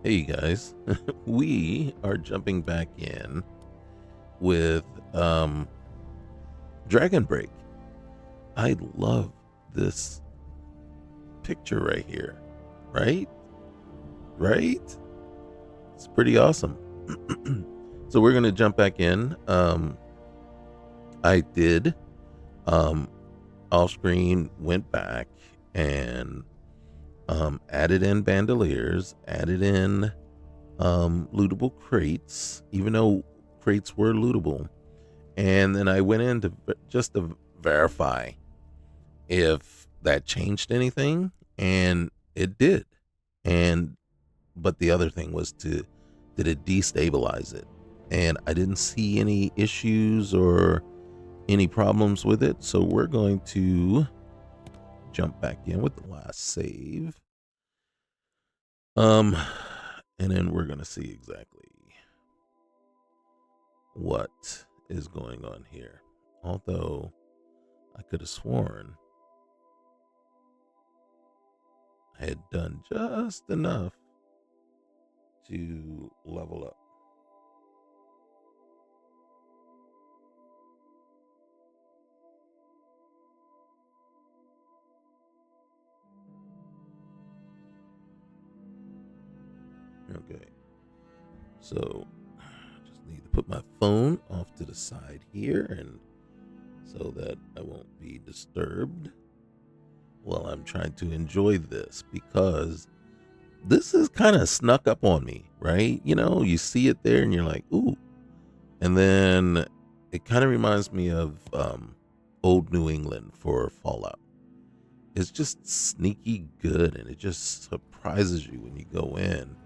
Hey guys, we are jumping back in with Dragonbreak. I love this picture right here. Right? Right? It's pretty awesome. So we're gonna jump back in. I did um off screen went back and added in bandoliers, added in lootable crates, even though crates were lootable. And then I went in just to verify if that changed anything, and it did. And but the other thing was to did it destabilize it? And I didn't see any issues or any problems with it. So we're going to jump back in with the last save. Um and then we're going to see exactly what is going on here. Although I could have sworn I had done just enough to level up. Okay. So just need to put my phone off to the side here and so that I won't be disturbed while I'm trying to enjoy this, because this is kind of snuck up on me, right? You know, you see it there and you're like, ooh. And then it kind of reminds me of old New England for Fallout. It's just sneaky good, and it just surprises you when you go in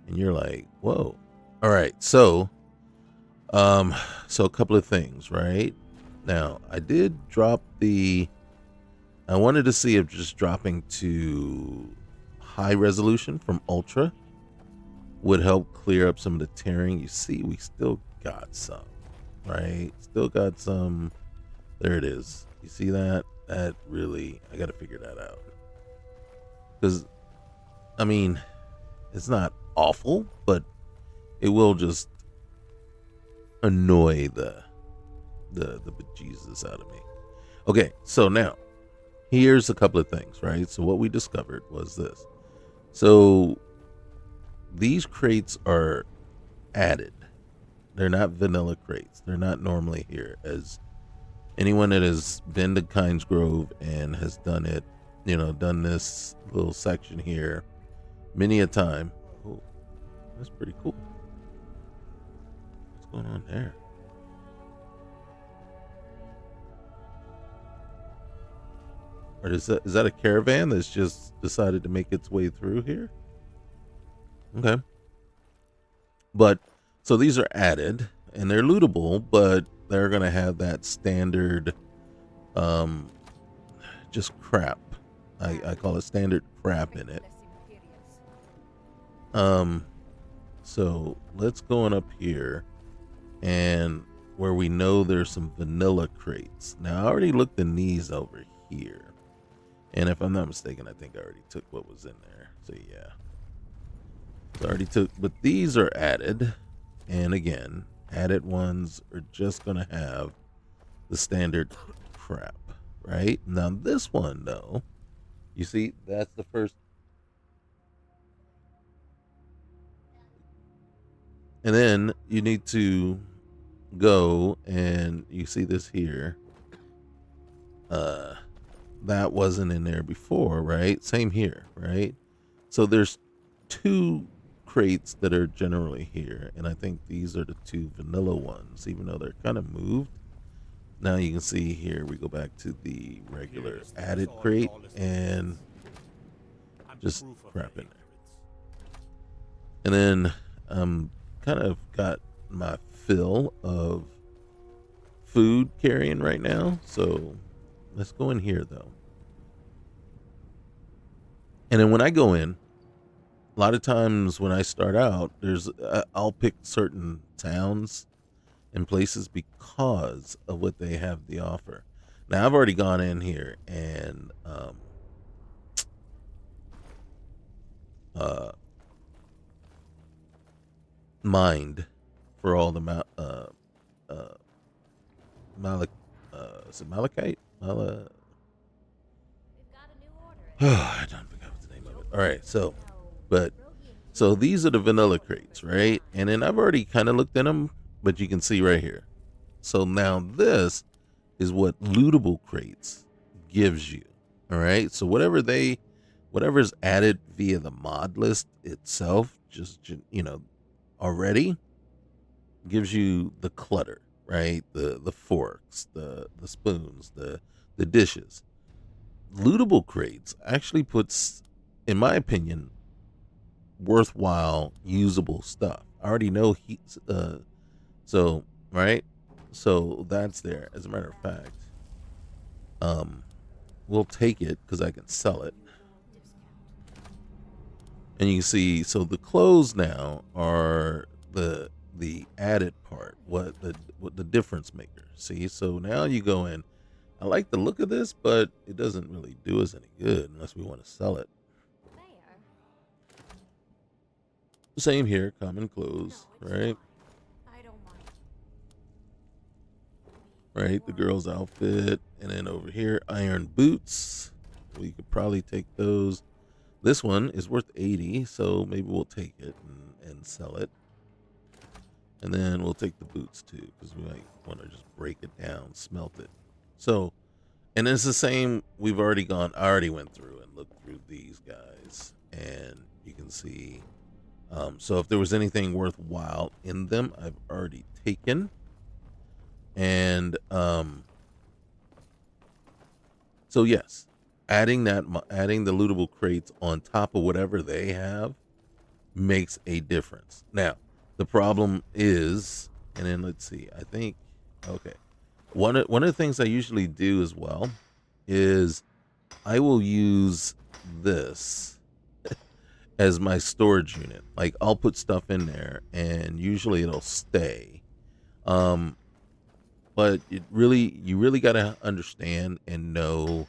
and you're like, whoa. All right, so a couple of things, right? Now, I did drop I wanted to see if just dropping to high resolution from ultra would help clear up some of the tearing. You see, we still got some, right? Still got some. There it is. You see that? That really, I got to figure that out. Because, I mean, it's not awful, but it will just annoy the bejesus out of me. Okay, so now here's a couple of things, right? So what we discovered was this. So these crates are added. They're not vanilla crates. They're not normally here. As anyone that has been to Kynes Grove and has done it, done this little section here many a time. Oh, that's pretty cool. What's going on there? Or is that a caravan that's just decided to make its way through here? Okay. But so these are added and they're lootable, but they're gonna have that standard um just crap. I call it standard crap in it. So let's go on up here and where we know there's some vanilla crates. Now I already looked in these over here. And if I'm not mistaken, I think I already took what was in there. So yeah. So I already took, but these are added. And again, added ones are just gonna have the standard crap, right? Now this one though, you see, that's the first. And then you need to go and you see this here. That wasn't in there before, right? Same here, right? So there's two crates that are generally here, and I think these are the two vanilla ones, even though they're kind of moved. Now you can see here we go back to the regular added crate and just crap in there. And then kind of got my fill of food carrying right now. So let's go in here though. And then when I go in, a lot of times when I start out, I'll pick certain towns and places because of what they have the offer. Now I've already gone in here and uh mined for all the uh, Malach, is it Malachite? I don't forget what the name of it. All right, but so these are the vanilla crates, right? And then I've already kind of looked in them, but you can see right here. So now this is what lootable crates gives you. All right, so whatever's added via the mod list itself, just already gives you the clutter, right? The forks, the spoons, the dishes. Lootable crates actually puts, in my opinion, worthwhile usable stuff. I already know so right, so that's there. As a matter of fact, um, we'll take it because I can sell it, and you can see. So the clothes now are the added part, what the difference maker. See, so now you go in. I like the look of this, but it doesn't really do us any good unless we want to sell it. Same here, common clothes, right? Right, the girl's outfit, and then over here, iron boots. We could probably take those. This one is worth 80, so maybe we'll take it and sell it. And then we'll take the boots too, because we might want to just break it down, smelt it. So, and it's the same. I already went through and looked through these guys, and you can see. So if there was anything worthwhile in them, I've already taken. And so yes, adding the lootable crates on top of whatever they have makes a difference. Now, the problem is, and then let's see, I think, okay, one of the things I usually do as well is I will use this as my storage unit. Like I'll put stuff in there, and usually it'll stay. But you really got to understand and know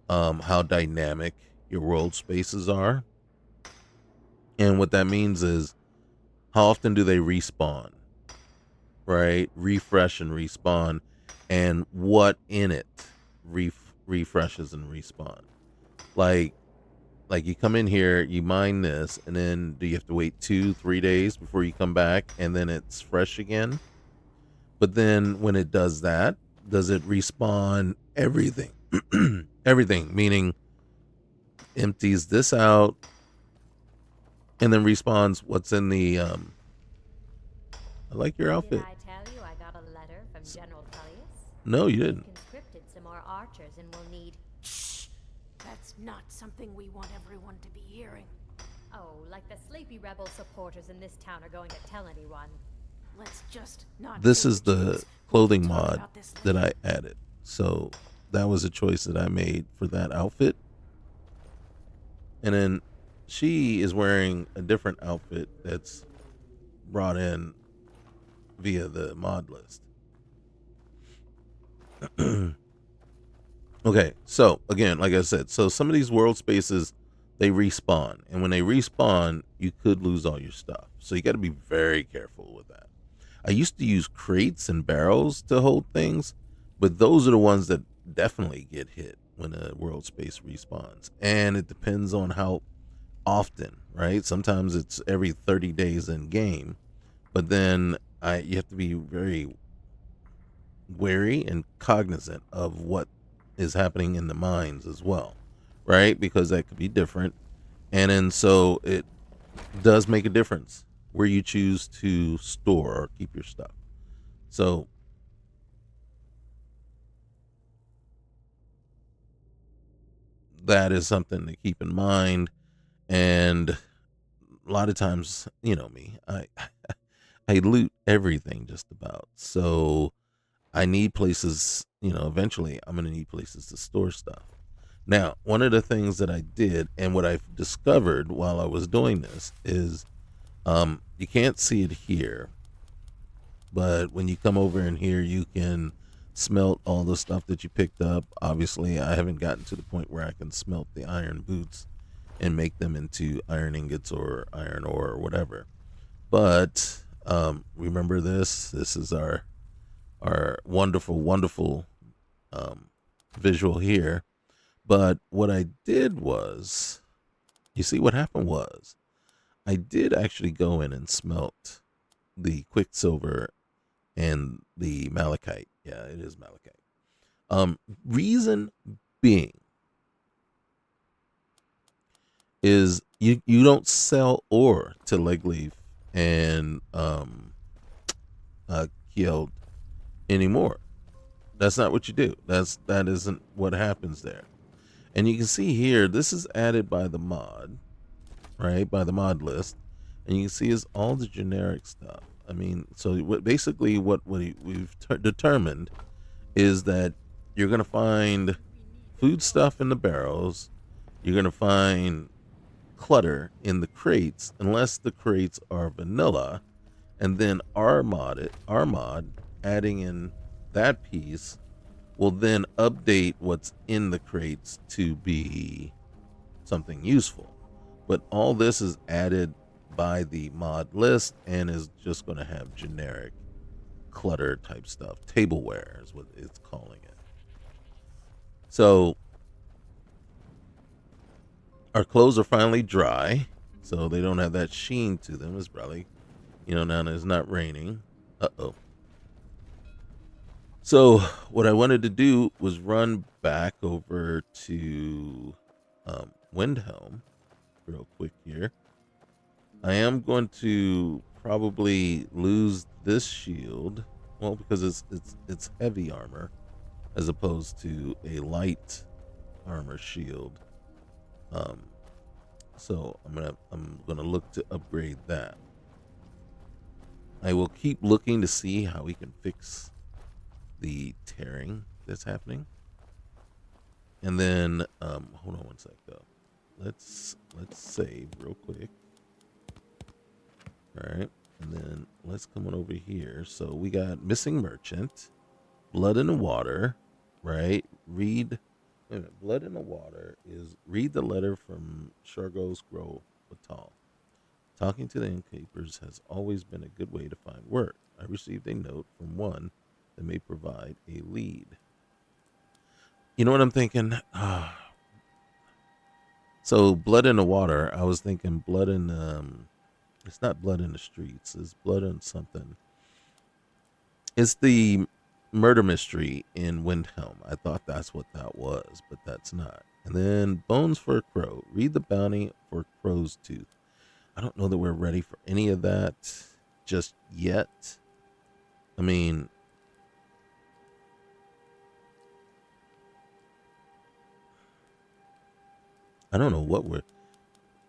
how dynamic your world spaces are, and what that means is how often do they respawn, right? Refresh and respawn, and what in it refreshes and respawn. Like you come in here, you mine this, and then do you have to wait 2-3 days before you come back, and then it's fresh again? But then when it does that, does it respawn everything? Everything, meaning empties this out and then respawns what's in the I like your outfit. Did I tell you I got a letter from General Tullius? No, you didn't. We've conscripted some more archers and we'll need... Shh! That's not something we want everyone to be hearing. Oh, like the sleepy rebel supporters in this town are going to tell anyone. Let's just not... This is the clothing mod that I added. So that was a choice that I made for that outfit. And then she is wearing a different outfit that's brought in via the mod list. Okay, so again, like I said, so some of these world spaces, they respawn. And when they respawn, you could lose all your stuff. So you got to be very careful with that. I used to use crates and barrels to hold things, but those are the ones that definitely get hit when a world space respawns. And it depends on how often, right? Sometimes it's every 30 days in game, but then you have to be very wary and cognizant of what is happening in the mines as well, right? Because that could be different. And then so it does make a difference where you choose to store or keep your stuff. So that is something to keep in mind. And a lot of times, you know me, I loot everything just about. So I need places, eventually I'm going to need places to store stuff. Now, one of the things that I did and what I've discovered while I was doing this is you can't see it here, but when you come over in here, you can smelt all the stuff that you picked up. Obviously, I haven't gotten to the point where I can smelt the iron boots and make them into iron ingots or iron ore or whatever. But remember this. This is our wonderful, wonderful visual here. But what I did was, you see, what happened was, I did actually go in and smelt the quicksilver and the malachite. Yeah, it is malachite. Reason being is you don't sell ore to Legleaf and Killed anymore. That's not what you do. That isn't what happens there. And you can see here, this is added by the mod, right? By the mod list, and you can see is all the generic stuff. I mean, so basically what we've determined is that you're gonna find food stuff in the barrels. You're gonna find clutter in the crates, unless the crates are vanilla, and then our mod adding in that piece will then update what's in the crates to be something useful. But all this is added by the mod list and is just going to have generic clutter type stuff. Tableware is what it's calling it. So our clothes are finally dry, so they don't have that sheen to them. It's probably, now that it's not raining. Uh-oh. So what I wanted to do was run back over to Windhelm real quick here. I am going to probably lose this shield, well, because it's heavy armor as opposed to a light armor shield. So I'm gonna look to upgrade that. I will keep looking to see how we can fix the tearing that's happening. And then hold on one sec though. Let's save real quick. All right, and then let's come on over here. So we got missing merchant, blood in the water, right? Read. Wait a minute. Blood in the water is read the letter from Shargos Grove Batal. Talking to the innkeepers has always been a good way to find work. I received a note from one that may provide a lead. You know what I'm thinking? So blood in the water. I was thinking blood in it's not blood in the streets. It's blood in something. It's the murder mystery in Windhelm. I thought that's what that was, but that's not. And then bones for a crow. Read the bounty for crow's tooth. I don't know that we're ready for any of that just yet. I mean, I don't know what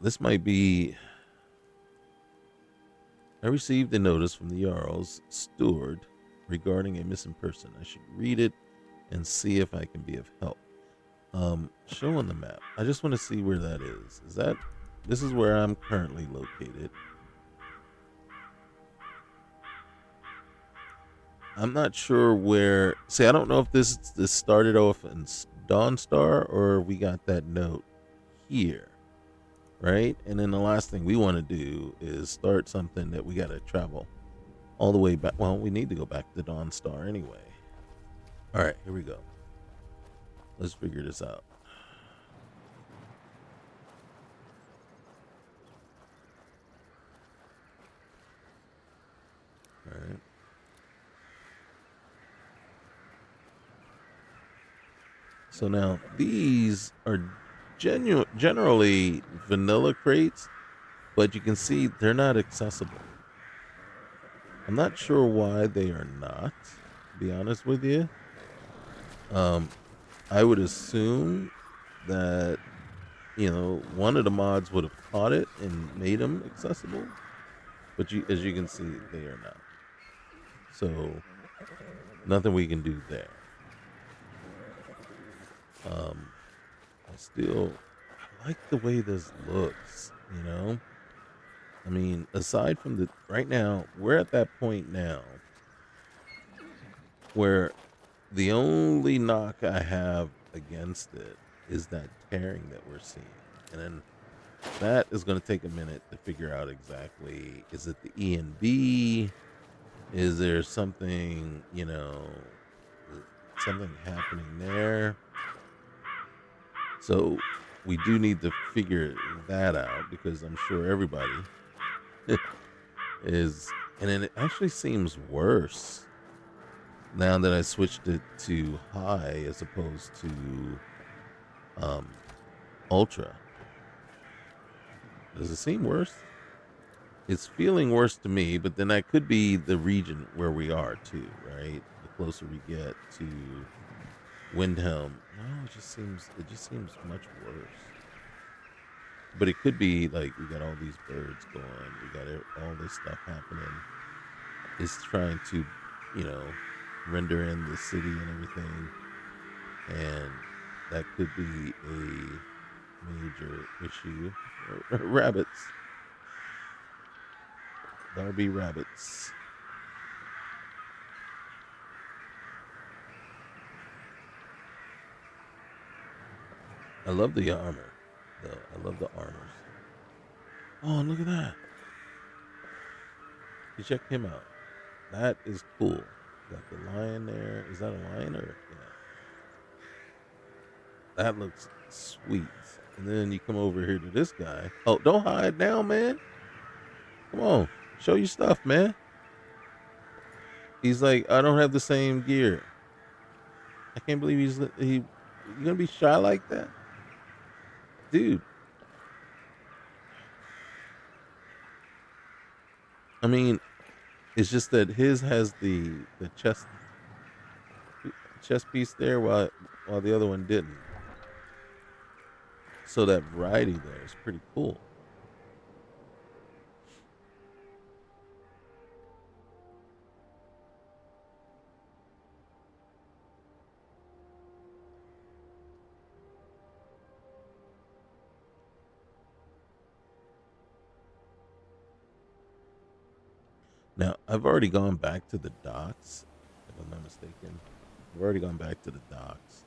this might be. I received a notice from the Jarl's steward regarding a missing person. I should read it and see if I can be of help. Show on the map. I just want to see where that is. This is where I'm currently located. I'm not sure where. See, I don't know if this started off in Dawnstar or we got that note here. Right? And then the last thing we want to do is start something that we got to travel all the way back. Well, we need to go back to Dawnstar anyway. All right, here we go. Let's figure this out. All right. So now these are generally vanilla crates, but you can see they're not accessible. I'm not sure why they are not, to be honest with you. I would assume that, one of the mods would have caught it and made them accessible, but as you can see, they are not. So nothing we can do there. I like the way this looks, I mean, aside from right now, we're at that point now where the only knock I have against it is that tearing that we're seeing. And then that is going to take a minute to figure out exactly. Is it the E and B? Is there something, something happening there? So we do need to figure that out because I'm sure everybody is. And then it actually seems worse now that I switched it to high as opposed to ultra. Does it seem worse? It's feeling worse to me, but then that could be the region where we are too, right? The closer we get to Windhelm, no, it just seems much worse. But it could be like we got all these birds going, we got all this stuff happening. It's trying to, render in the city and everything, and that could be a major issue. Rabbits. Darby rabbits. I love the armor, though. I love the armors. Oh, and look at that. You check him out. That is cool. Got the lion there. Is that a lion or yeah? That looks sweet. And then you come over here to this guy. Oh, don't hide now, man. Come on. Show your stuff, man. He's like, I don't have the same gear. I can't believe you gonna be shy like that? Dude. I mean, it's just that his has the chest piece there while the other one didn't. So that variety there is pretty cool. Now, I've already gone back to the docks, if I'm not mistaken. I've already gone back to the docks.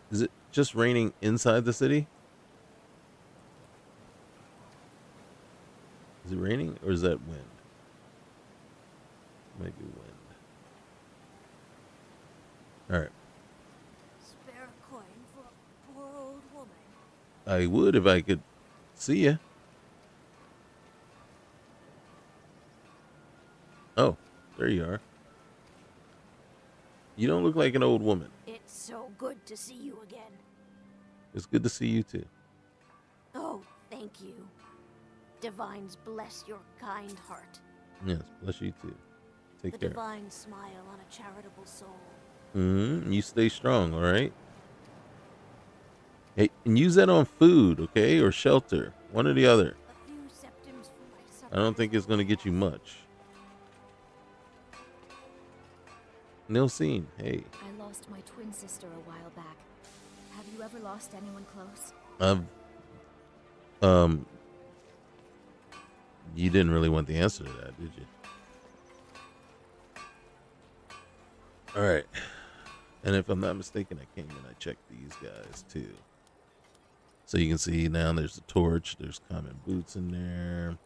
Is it just raining inside the city? Is it raining or is that wind? Might be wind. All right. Spare a coin for a poor old woman. I would if I could see you. Oh, there you are. You don't look like an old woman. It's so good to see you again. It's good to see you too. Oh, thank you. Divines bless your kind heart. Yes, bless you too. Take The care. divine smile on a charitable soul. You stay strong, all right? Hey, and use that on food, okay? Or shelter. One or the other. A few septims for my supper. I don't think it's going to get you much. Nilsine, hey. I lost my twin sister a while back. Have you ever lost anyone close? You didn't really want the answer to that, did you? All right. And if I'm not mistaken, I came and I checked these guys too. So you can see now there's a torch. There's common boots in there.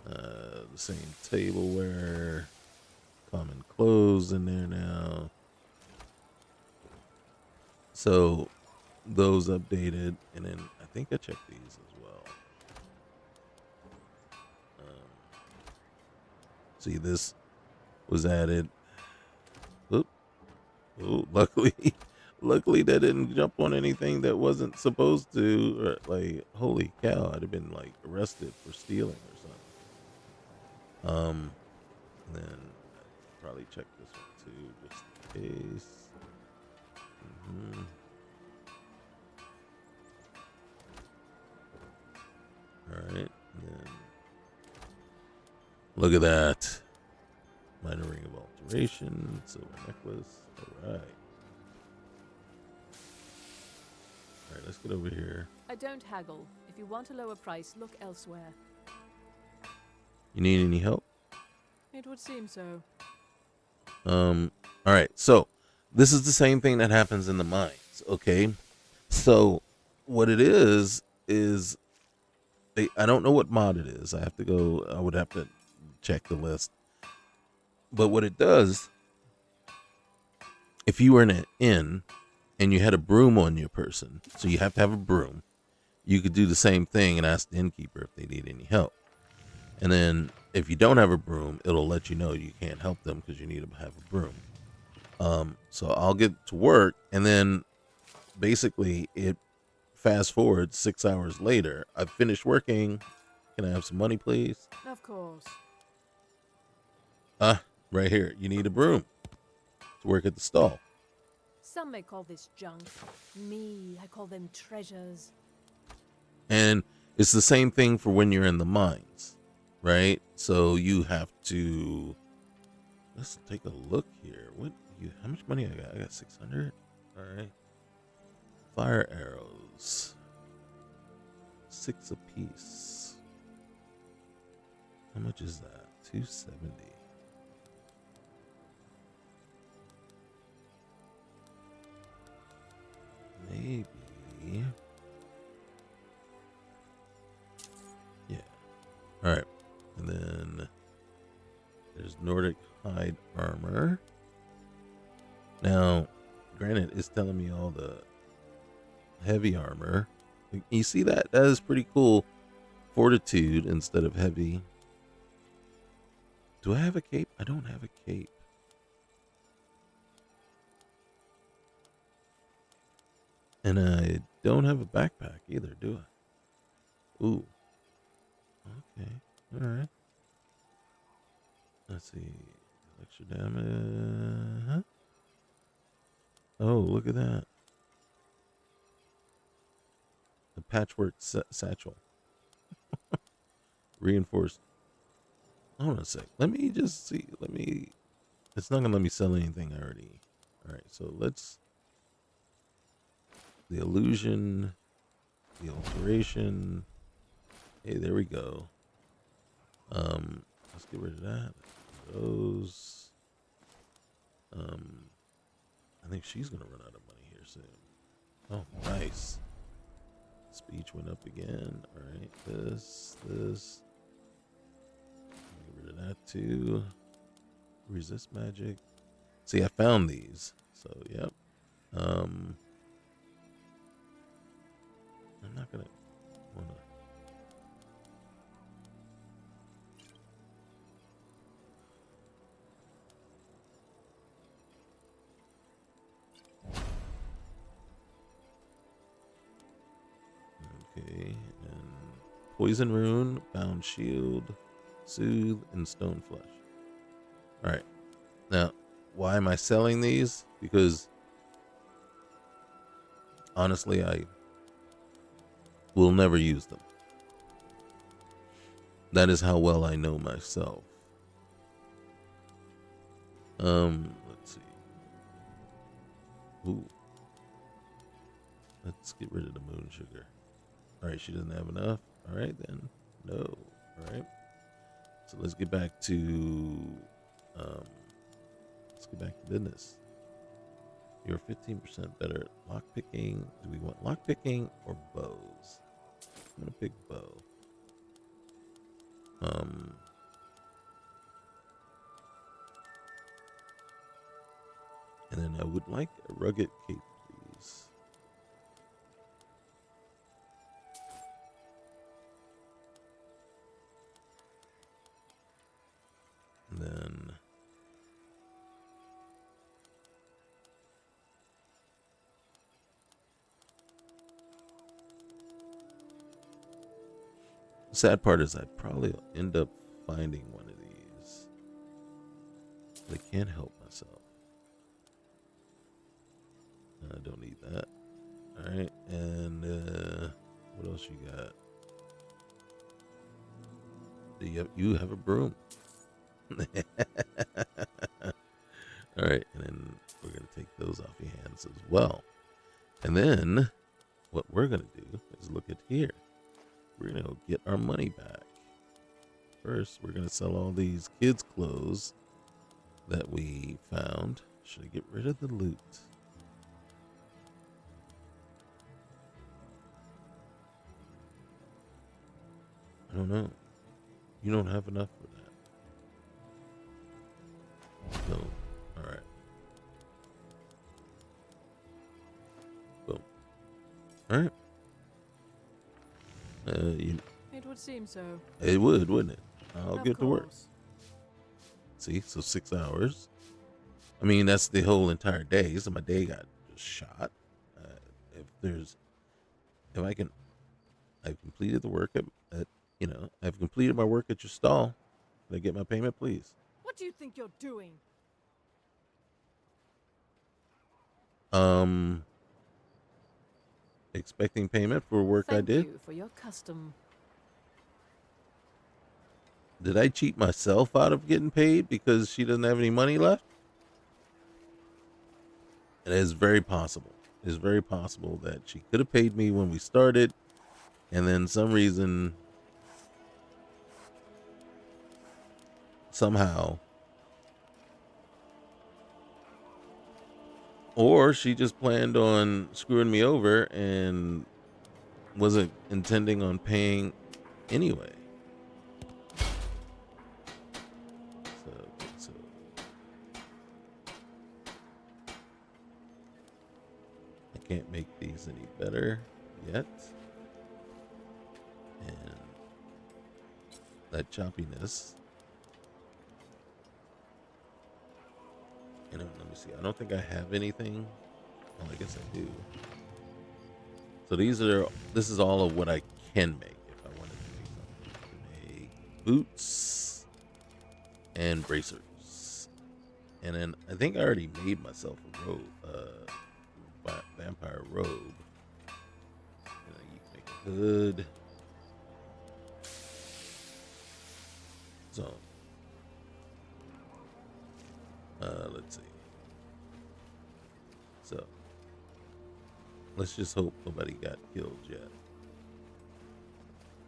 The same tableware. Common clothes in there now. So those updated. And then I think I checked these as well. See, this was added. Oop. Oh, luckily that didn't jump on anything that wasn't supposed to. Or, like, holy cow, I'd have been like arrested for stealing or something. Then I'd probably check this one too, just in case. All right, and then look at that. Minor ring of alteration, silver necklace. All right. All right, let's get over here. I don't haggle. If you want a lower price, look elsewhere. You need any help? It would seem so. All right. So this is the same thing that happens in the mines. Okay, so what it is I don't know what mod it is. I have to go. I would have to check the list. But what it does, if you were in an inn and you had a broom on your person, so you have to have a broom, you could do the same thing and ask the innkeeper if they need any help. And then if you don't have a broom, it'll let you know you can't help them because you need to have a broom. So I'll get to work, and then basically it fast forward 6 hours later. I've finished working. Can I have some money, please? Of course. Right here. You need a broom to work at the stall. Some may call this junk. Me, I call them treasures. And it's the same thing for when you're in the mines, right? So you have to. Let's take a look here. How much money I got? I got 600. All right. Fire arrows. 6 apiece. How much is that? 270. Maybe. Yeah. All right. And then there's Nordic hide armor. Now, granted, it's telling me all the heavy armor. You see that? That is pretty cool. Fortitude instead of heavy. Do I have a cape? I don't have a cape. And I don't have a backpack either, do I? Ooh. Okay. All right. Let's see. Extra damage. Huh? Oh, look at that. The patchwork satchel. Reinforced. Hold on a sec. Let me just see. It's not going to let me sell anything already. All right. So let's. The illusion. The alteration. Hey, there we go. Let's get rid of that. Those. I think she's gonna run out of money here soon. Oh, nice. Speech went up again. All right, this. Get rid of that too. Resist magic. See, I found these. So, yep. I'm not gonna wanna. Okay, and poison rune, bound shield, soothe, and stone flesh. All right. Now, why am I selling these? Because honestly, I will never use them. That is how well I know myself. Let's see. Ooh. Let's get rid of the moon sugar. All right, she doesn't have enough. All right, then. No. All right. So let's get back to business. You're 15% better at lockpicking. Do we want lockpicking or bows? I'm gonna pick bow. And then I would like a rugged cape, please. And then the sad part is I'd probably end up finding one of these. I can't help myself. I don't need that. All right, and what else you got? You have a broom. All right, and then we're gonna take those off your hands as well. And then what we're gonna do is look at here. We're gonna go get our money back. First, we're gonna sell all these kids' clothes that we found. Should I get rid of the loot? I don't know. You don't have enough for that. So, all right. Boom. All right. It would seem so. It would, wouldn't it? I'll Of get to work. course. See, so 6 hours. I mean, that's the whole entire day. So my day got just shot. If I can, I've completed the work I've completed my work at your stall. Can I get my payment, please? What do you think you're doing? Expecting payment for work I Thank did. you for your custom. Did I cheat myself out of getting paid because she doesn't have any money left? It is very possible. It is very possible that she could have paid me when we started, and then some reason, somehow, or she just planned on screwing me over and wasn't intending on paying anyway. So I can't make these any better yet. And that choppiness. And let me see. I don't think I have anything. Well, I guess I do. So this is all of what I can make if I wanted to make something. I can make boots and bracers. And then I think I already made myself a robe, vampire robe. And then you can make a hood. So, let's see. So, let's just hope nobody got killed yet.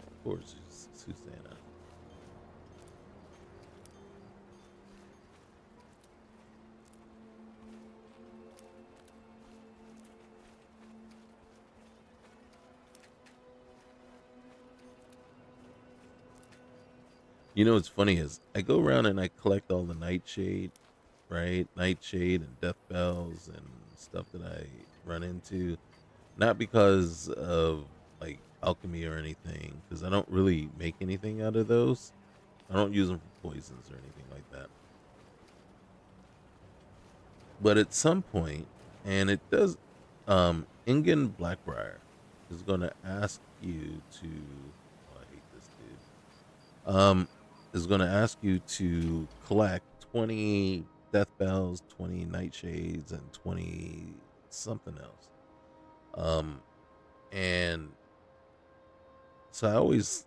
Of course, it's Susanna. You know what's funny is I go around and I collect all the nightshade, right? Nightshade and death bells and stuff that I run into. Not because of like alchemy or anything, because I don't really make anything out of those. I don't use them for poisons or anything like that. But at some point, and it does, Ingen Blackbriar is going to ask you to. Oh, I hate this dude. Is going to ask you to collect 20 death bells, 20 nightshades, and 20 something else. And so I always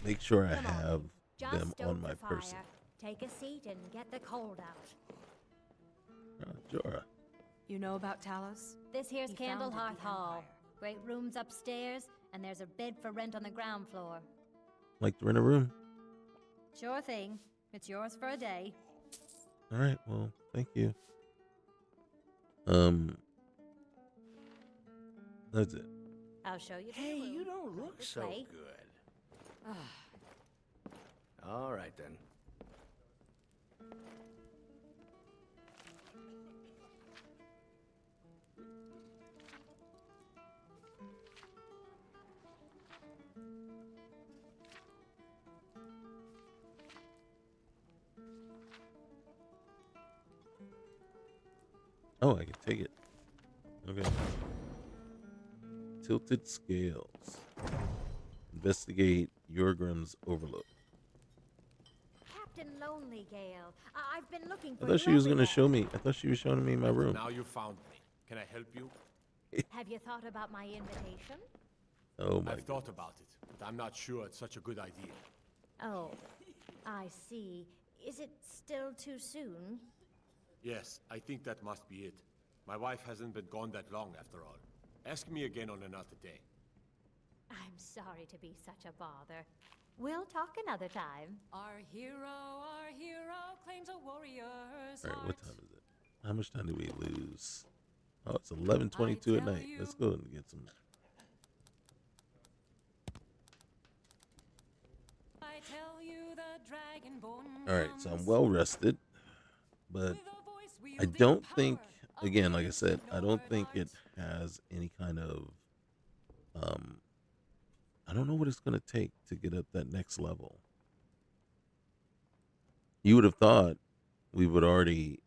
make sure I Come on, have just them stoke on my the fire. person. Take a seat and get the cold out. Jorah. You know about Talos? This here's He founded the Candlehearth Hall. Empire. Great rooms upstairs, and there's a bed for rent on the ground floor. Like to rent a room. Sure thing. It's yours for a day. All right. Well, thank you. That's it. I'll show you. Hey, the room. you don't look This so way. good. All right, then. Oh, I can take it. Okay. Tilted scales. Investigate Yorgrim's overlook. Captain Lonely Gale. I've been looking for I thought she you was going to everywhere. show me. I thought she was showing me my room. Now you found me. Can I help you? Have you thought about my invitation? Oh my I've thought goodness. about it, but I'm not sure it's such a good idea. Oh, I see. Is it still too soon? Yes, I think that must be it. My wife hasn't been gone that long after all. Ask me again on another day. I'm sorry to be such a bother. We'll talk another time. Our hero claims a warrior's All right, heart. what time is it? How much time do we lose? Oh, it's 11:22 at tell night. you. Let's go and get some. All right, so I'm well rested, but I don't think, again, like I said, I don't think it has any kind of, um, I don't know what it's going to take to get up that next level. You would have thought we would already.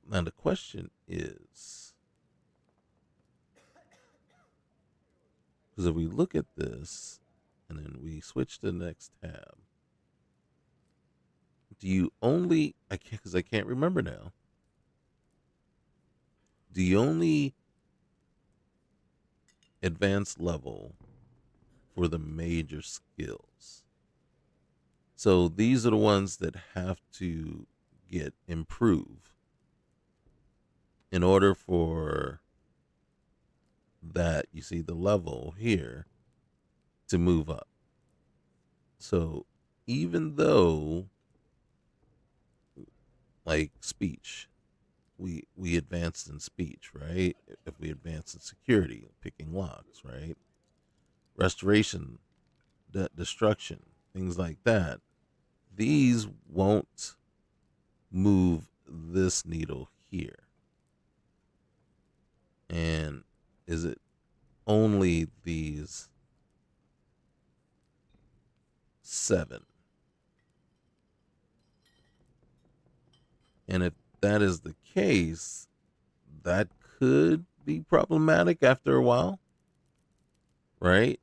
Now, the question is, because if we look at this and then we switch to the next tab, do you only, I can't, because I can't remember now, do you only advance level for the major skills? So these are the ones that have to get improved in order for that, you see the level here, to move up. So even though, like speech, we advanced in speech, right? If we advance in security, picking locks, right? Restoration, destruction, things like that. These won't move this needle here. And is it only these 7? And if that is the case, that could be problematic after a while, right?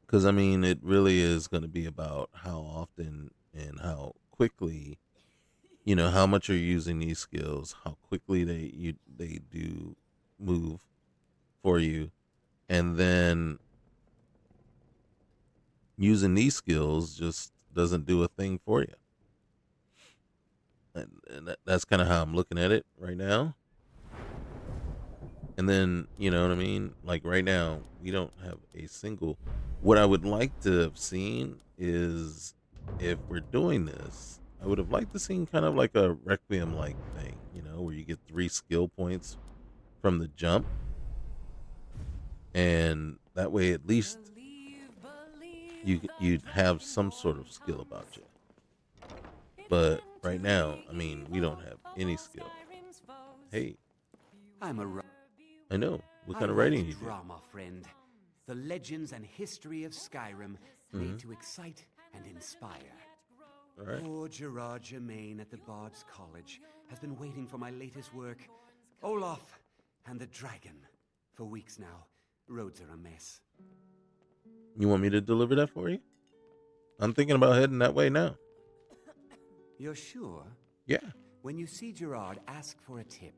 Because, I mean, it really is going to be about how often and how quickly, how much you're using these skills, how quickly they do move for you. And then using these skills just doesn't do a thing for you. And that's kind of how I'm looking at it right now. And then, you know what I mean? Like right now, we don't have a single. What I would like to have seen is, if we're doing this, I would have liked to seen kind of like a Requiem like thing, where you get 3 skill points from the jump. And that way, at least you'd have some sort of skill about you. But right now, I mean, we don't have any skill. Hey, I know. What kind of writing you do? Drama, friend. The legends and history of Skyrim made to excite and inspire. All right. Poor Gerard Germain at the Bard's College has been waiting for my latest work, Olaf and the Dragon, for weeks now. Roads are a mess. You want me to deliver that for you? I'm thinking about heading that way now. You're sure? Yeah. When you see Gerard, ask for a tip.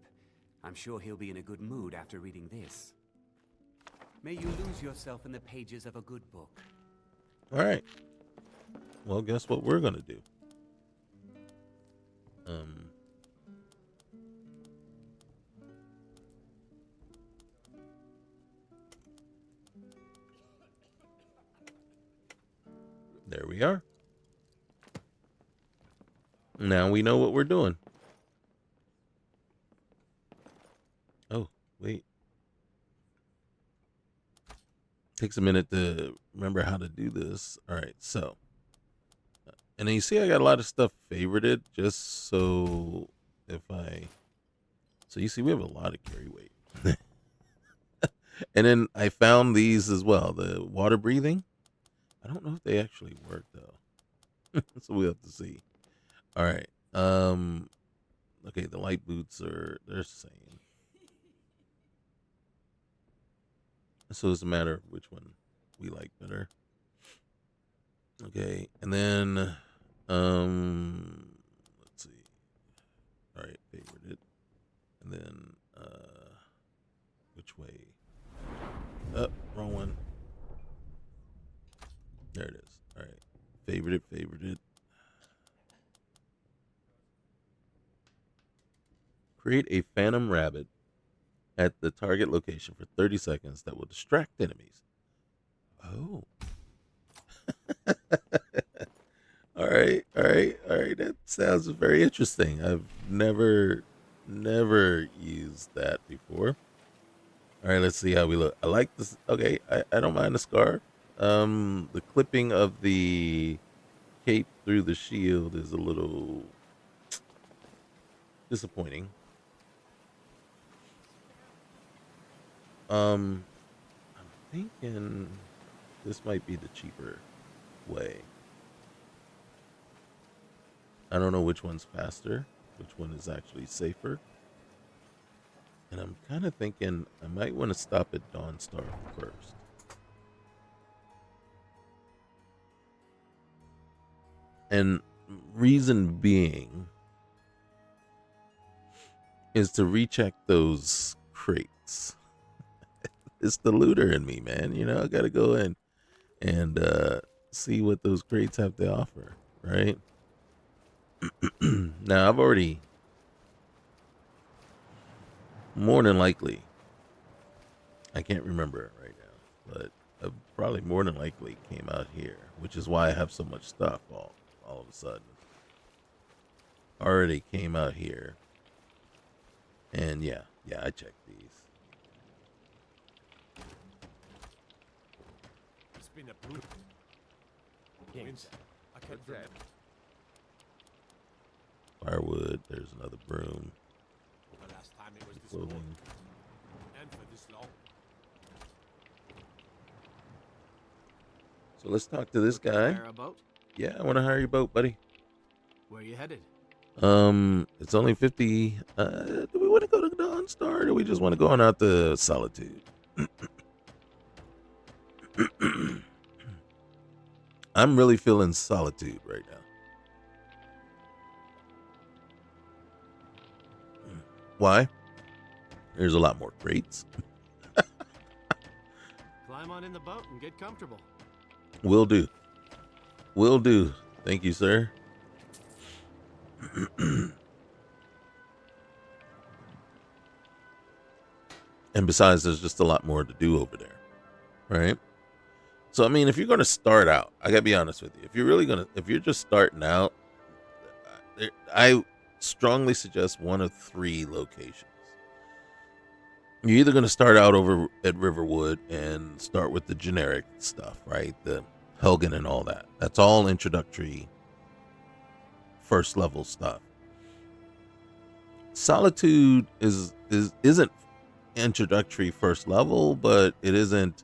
I'm sure he'll be in a good mood after reading this. May you lose yourself in the pages of a good book. All right. Well, guess what we're going to do? There we are. Now we know what we're doing. Oh, wait. Takes a minute to remember how to do this. All right, so. And then you see I got a lot of stuff favorited just so so you see we have a lot of carry weight. And then I found these as well, the water breathing. I don't know if they actually work though. So we'll have to see. All right. Okay, the light boots they're the same. So it's a matter of which one we like better. Okay, and then let's see. All right, favorite it. And then which way? Oh, wrong one. There it is. All right. Favorite it. Create a phantom rabbit at the target location for 30 seconds that will distract enemies. Oh. All right. That sounds very interesting. I've never used that before. All right, let's see how we look. I like this. Okay, I don't mind the scarf. The clipping of the cape through the shield is a little disappointing. I'm thinking this might be the cheaper way. I don't know which one's faster, which one is actually safer. And I'm kind of thinking I might want to stop at Dawnstar first. And reason being is to recheck those crates. It's the looter in me, man. You know, I gotta go in and see what those crates have to offer, right? Now, I've already, more than likely, I can't remember it right now, but I probably more than likely came out here, which is why I have so much stuff all of a sudden. Already came out here. And yeah, I checked these. It's been a brutal winter. I can't remember. Firewood, there's another broom. The last time it was this cold. Clothing. And for this long. So let's talk to this guy. Hire a boat? Yeah, I want to hire your boat, buddy. Where are you headed? It's only 50. Do we want to go to Dawnstar or do we just want to go on out to Solitude? I'm really feeling Solitude right now. Why? There's a lot more crates. Climb on in the boat and get comfortable. Will do. Will do. Thank you, sir. And besides, there's just a lot more to do over there, right? So, I mean, if you're going to start out, I got to be honest with you. If you're just starting out, I strongly suggest one of 3 locations. You're either going to start out over at Riverwood and start with the generic stuff, right? The Helgen and all that. That's all introductory, first level stuff. Solitude isn't introductory first level, but it isn't,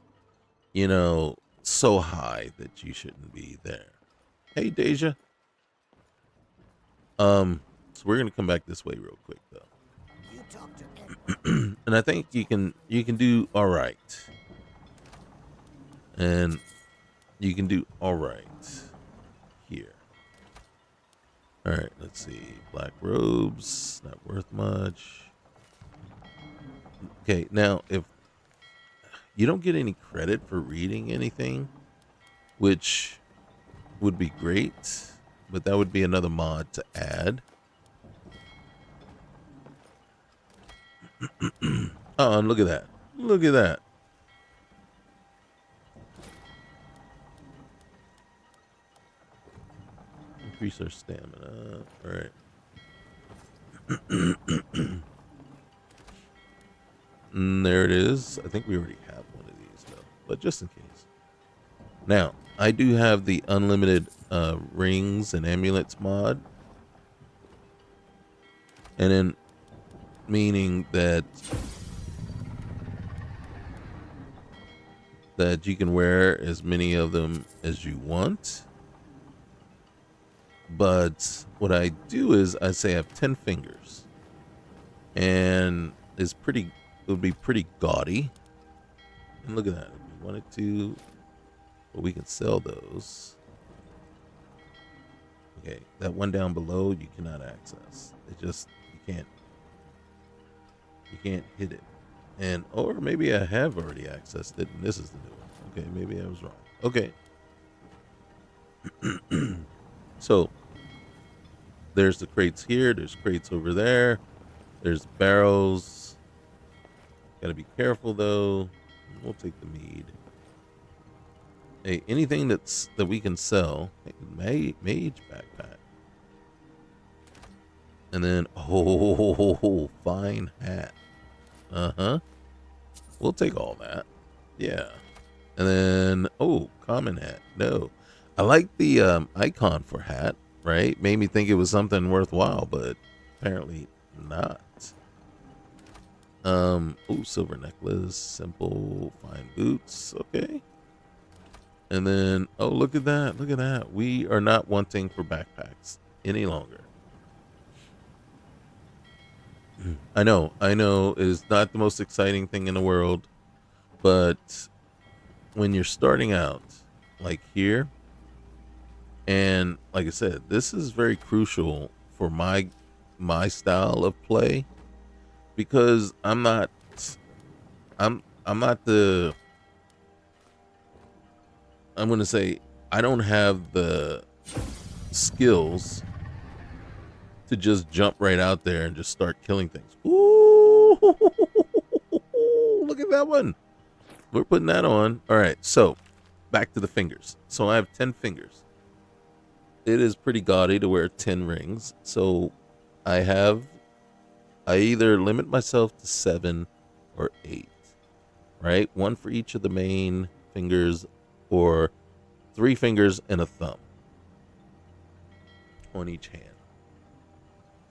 so high that you shouldn't be there. Hey, Deja. So we're gonna come back this way real quick though. You talk to Ed. And I think you can do all right. And you can do all right here. All right, let's see. Black robes, not worth much. Okay, now if you don't get any credit for reading anything, which would be great, but that would be another mod to add. Oh, and look at that. Look at that. Increase our stamina. All right. And there it is. I think we already have one of these, though. But just in case. Now, I do have the unlimited rings and amulets mod. And then, meaning that you can wear as many of them as you want. But what I do is I say I have 10 fingers. And it would be pretty gaudy. And look at that. If we wanted to, well, we can sell those. Okay, that one down below you cannot access. You can't hit it. And or maybe I have already accessed it and this is the new one. Okay, maybe I was wrong. Okay. So there's the crates here, there's crates over there, there's barrels. Gotta be careful though. We'll take the mead. Hey, anything that we can sell. Hey, mage backpack. And then fine hat. Uh-huh. We'll take all that. Yeah. And then, oh, common hat. No. I like the icon for hat, right? Made me think it was something worthwhile, but apparently not. Oh, silver necklace, simple, fine boots. Okay. And then, oh, look at that. Look at that. We are not wanting for backpacks any longer. I know it's not the most exciting thing in the world, but when you're starting out like here, and like I said, this is very crucial for my style of play, because I'm not the, I'm going to say, I don't have the skills to just jump right out there and just start killing things. Ooh, look at that one. We're putting that on. All right, so back to the fingers. So I have 10 fingers. It is pretty gaudy to wear 10 rings. So I either limit myself to 7 or 8, right? One for each of the main fingers, or 3 fingers and a thumb on each hand.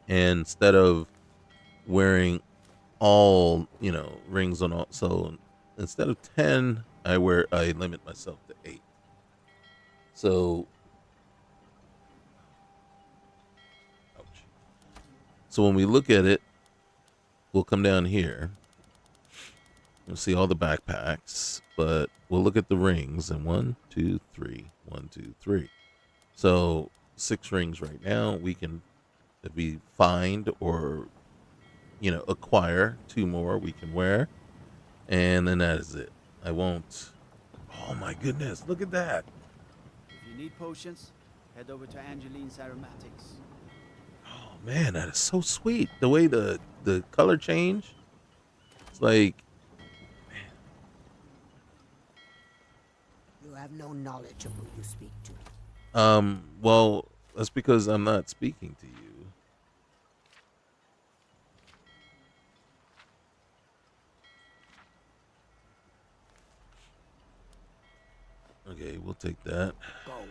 And instead of wearing all, rings on all, so instead of 10, I limit myself to 8. So, ouch. So when we look at it, we'll come down here. We'll see all the backpacks, but we'll look at the rings, and 1, 2, 3, 1, 2, 3. So 6 rings right now. We can, if we find or acquire 2 more, we can wear, and then that is it. I won't. Oh my goodness! Look at that. If you need potions, head over to Angeline's Aromatics. Oh man, that is so sweet. The way the color change. It's like, You have no knowledge of who you speak to. well, that's because I'm not speaking to you. Okay, we'll take that. Go away.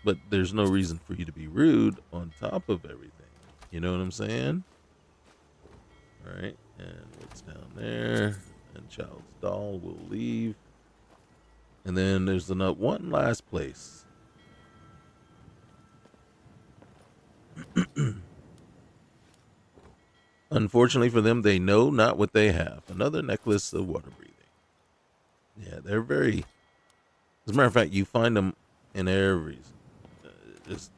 But there's no reason for you to be rude on top of everything. You know what I'm saying? All right, and what's down there? And Child's Doll will leave. And then there's one last place. Unfortunately for them, they know not what they have. Another necklace of water breathing. Yeah, they're very. As a matter of fact, you find them in every. Just.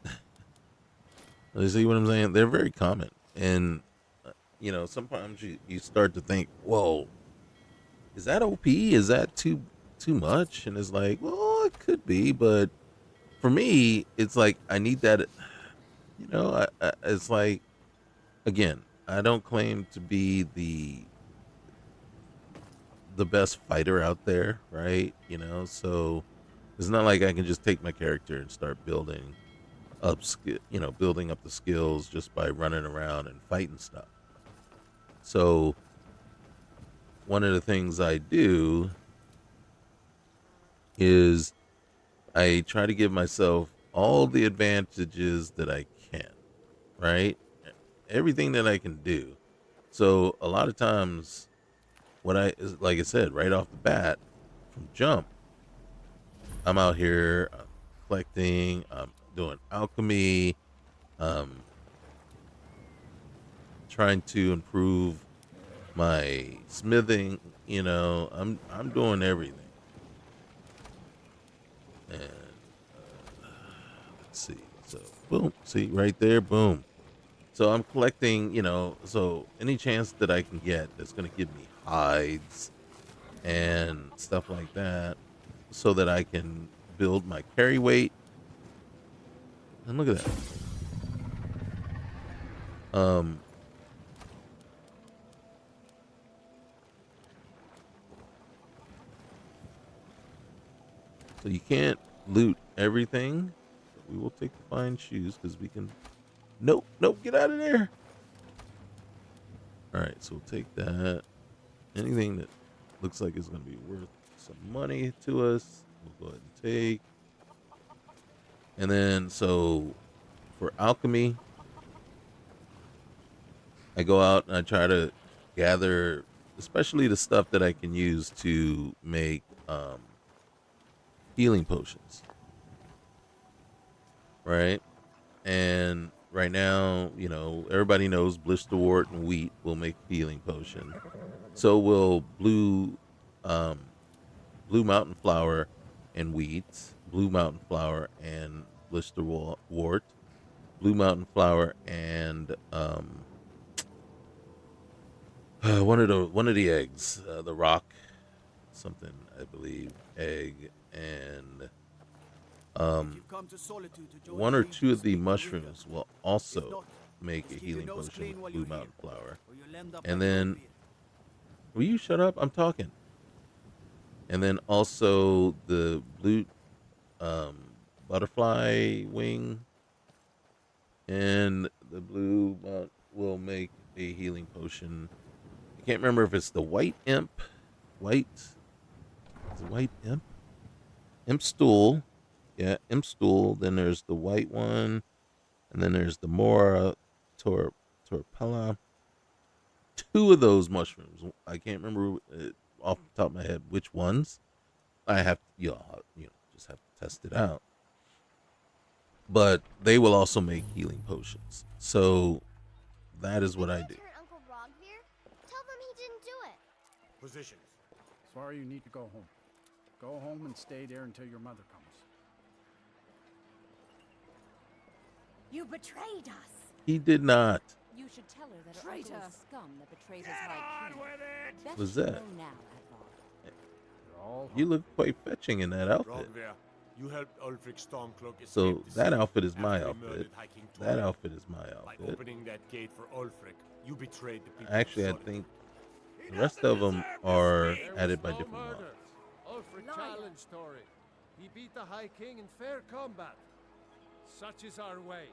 You see what I'm saying? They're very common, and sometimes you start to think, "Whoa, is that OP? Is that too much?" And it's like, well, it could be, but for me, it's like I need that. It's like, again, I don't claim to be the best fighter out there, right? So it's not like I can just take my character and start building up the skills just by running around and fighting stuff. So one of the things I do is I try to give myself all the advantages that I can, right? Everything that I can do. So a lot of times, like I said, right off the bat, from jump, I'm out here, I'm collecting, I'm doing alchemy, trying to improve my smithing. I'm doing everything. And let's see. So boom, see right there, boom. So I'm collecting, so any chance that I can get that's going to give me hides and stuff like that, so that I can build my carry weight. And look at that. So you can't loot everything. We will take the fine shoes because we can. Nope, get out of there. All right, so we'll take that. Anything that looks like it's going to be worth some money to us. We'll go ahead and take. And then, so for alchemy, I go out and I try to gather, especially the stuff that I can use to make healing potions. Right? And right now, you know, everybody knows blisterwort and wheat will make healing potion. So will blue mountain flower and wheat, blue mountain flower and blisterwort, blue mountain flower and one of the eggs, the rock something, I believe, egg, and one or two of the mushrooms will also make a healing potion with blue mountain flower. And then, will you shut up? I'm talking. And then also the blue butterfly wing and the blue will make a healing potion. I can't remember if it's the white imp. Is it white imp? Imp stool. Yeah, imp stool. Then there's the white one. And then there's the Mora Torpella. Two of those mushrooms. I can't remember off the top of my head which ones. I have just have to test it out. But they will also make healing potions. So that is what I do. Uncle Rogvir? Tell them he didn't do it. Positions. Sorry, you need to go home. Go home and stay there until your mother comes. You betrayed us. He did not. You should tell her that Traitor. her uncle is scum that betrayed his high king. Best What's you that? know now, Advar. You're all You look quite fetching in that outfit. Rogvir, you helped Ulfric Stormcloak escape So the that sea outfit is after my he outfit. murdered High King That Tormund. outfit is my By outfit. opening that gate for Ulfric, you betrayed the people. Actually, I of Solitude. think the rest of them are added by different mods. Ulfric challenged Tori. He beat the High King in fair combat. Such is our way.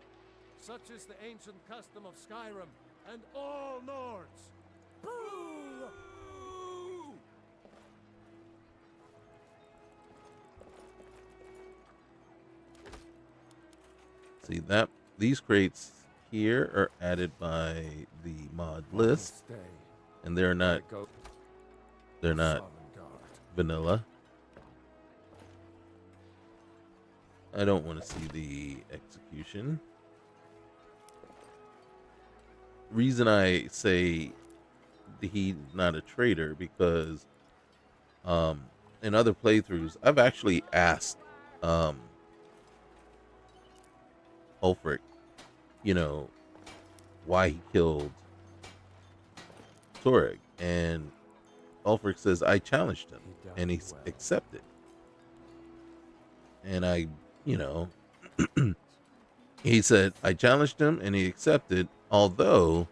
Such is the ancient custom of Skyrim and all Nords. Boo! See that these crates here are added by the mod list, and they're not vanilla. I don't want to see the execution. Reason I say he's not a traitor because in other playthroughs I've actually asked Ulfric, why he killed Toreg, and Ulfric says I challenged him and he accepted. And I, he said I challenged him and he accepted, although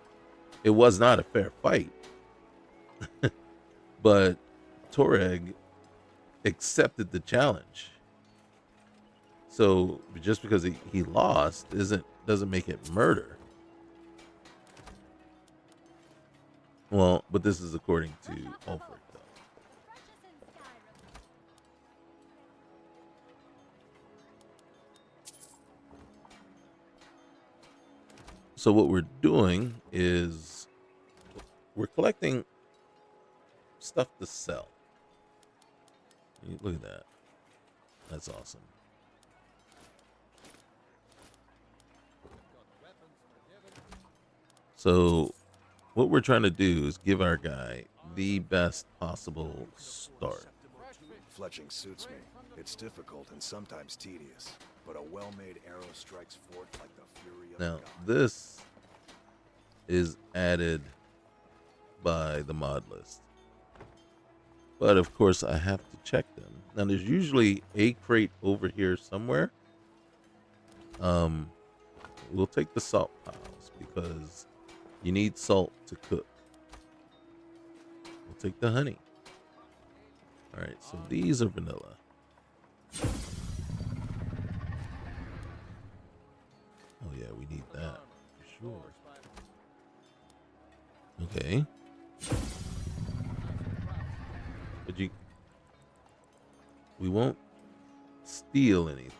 it was not a fair fight. But Toreg accepted the challenge. So just because he lost doesn't make it murder. Well, but this is according to Ulfric, though. So what we're doing is we're collecting stuff to sell. Look at that. That's awesome. So what we're trying to do is give our guy the best possible start. Fletching suits me. It's difficult and sometimes tedious, but a well-made arrow strikes forth like the fury of Now, God. this is added by the mod list. But of course, I have to check them. Now, there's usually a crate over here somewhere. We'll take the salt piles because you need salt to cook. We'll take the honey. All right, so these are vanilla. Oh yeah, we need that for sure. But we won't steal anything.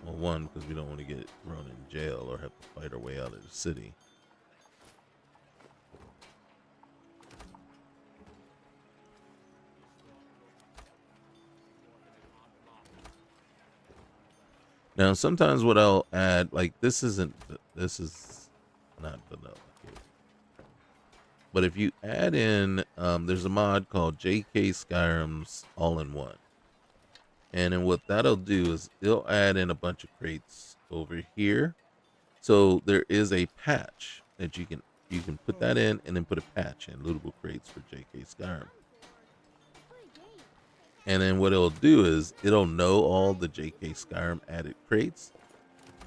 Well, one, because we don't want to get thrown in jail or have to fight our way out of the city. Now, sometimes what I'll add, like this is not vanilla here. But if you add in, there's a mod called JK Skyrim's All-in-One. And then what that'll do is it'll add in a bunch of crates over here. So there is a patch that you can put that in and then put a patch in lootable crates for JK Skyrim. And then what it'll do is it'll know all the JK Skyrim added crates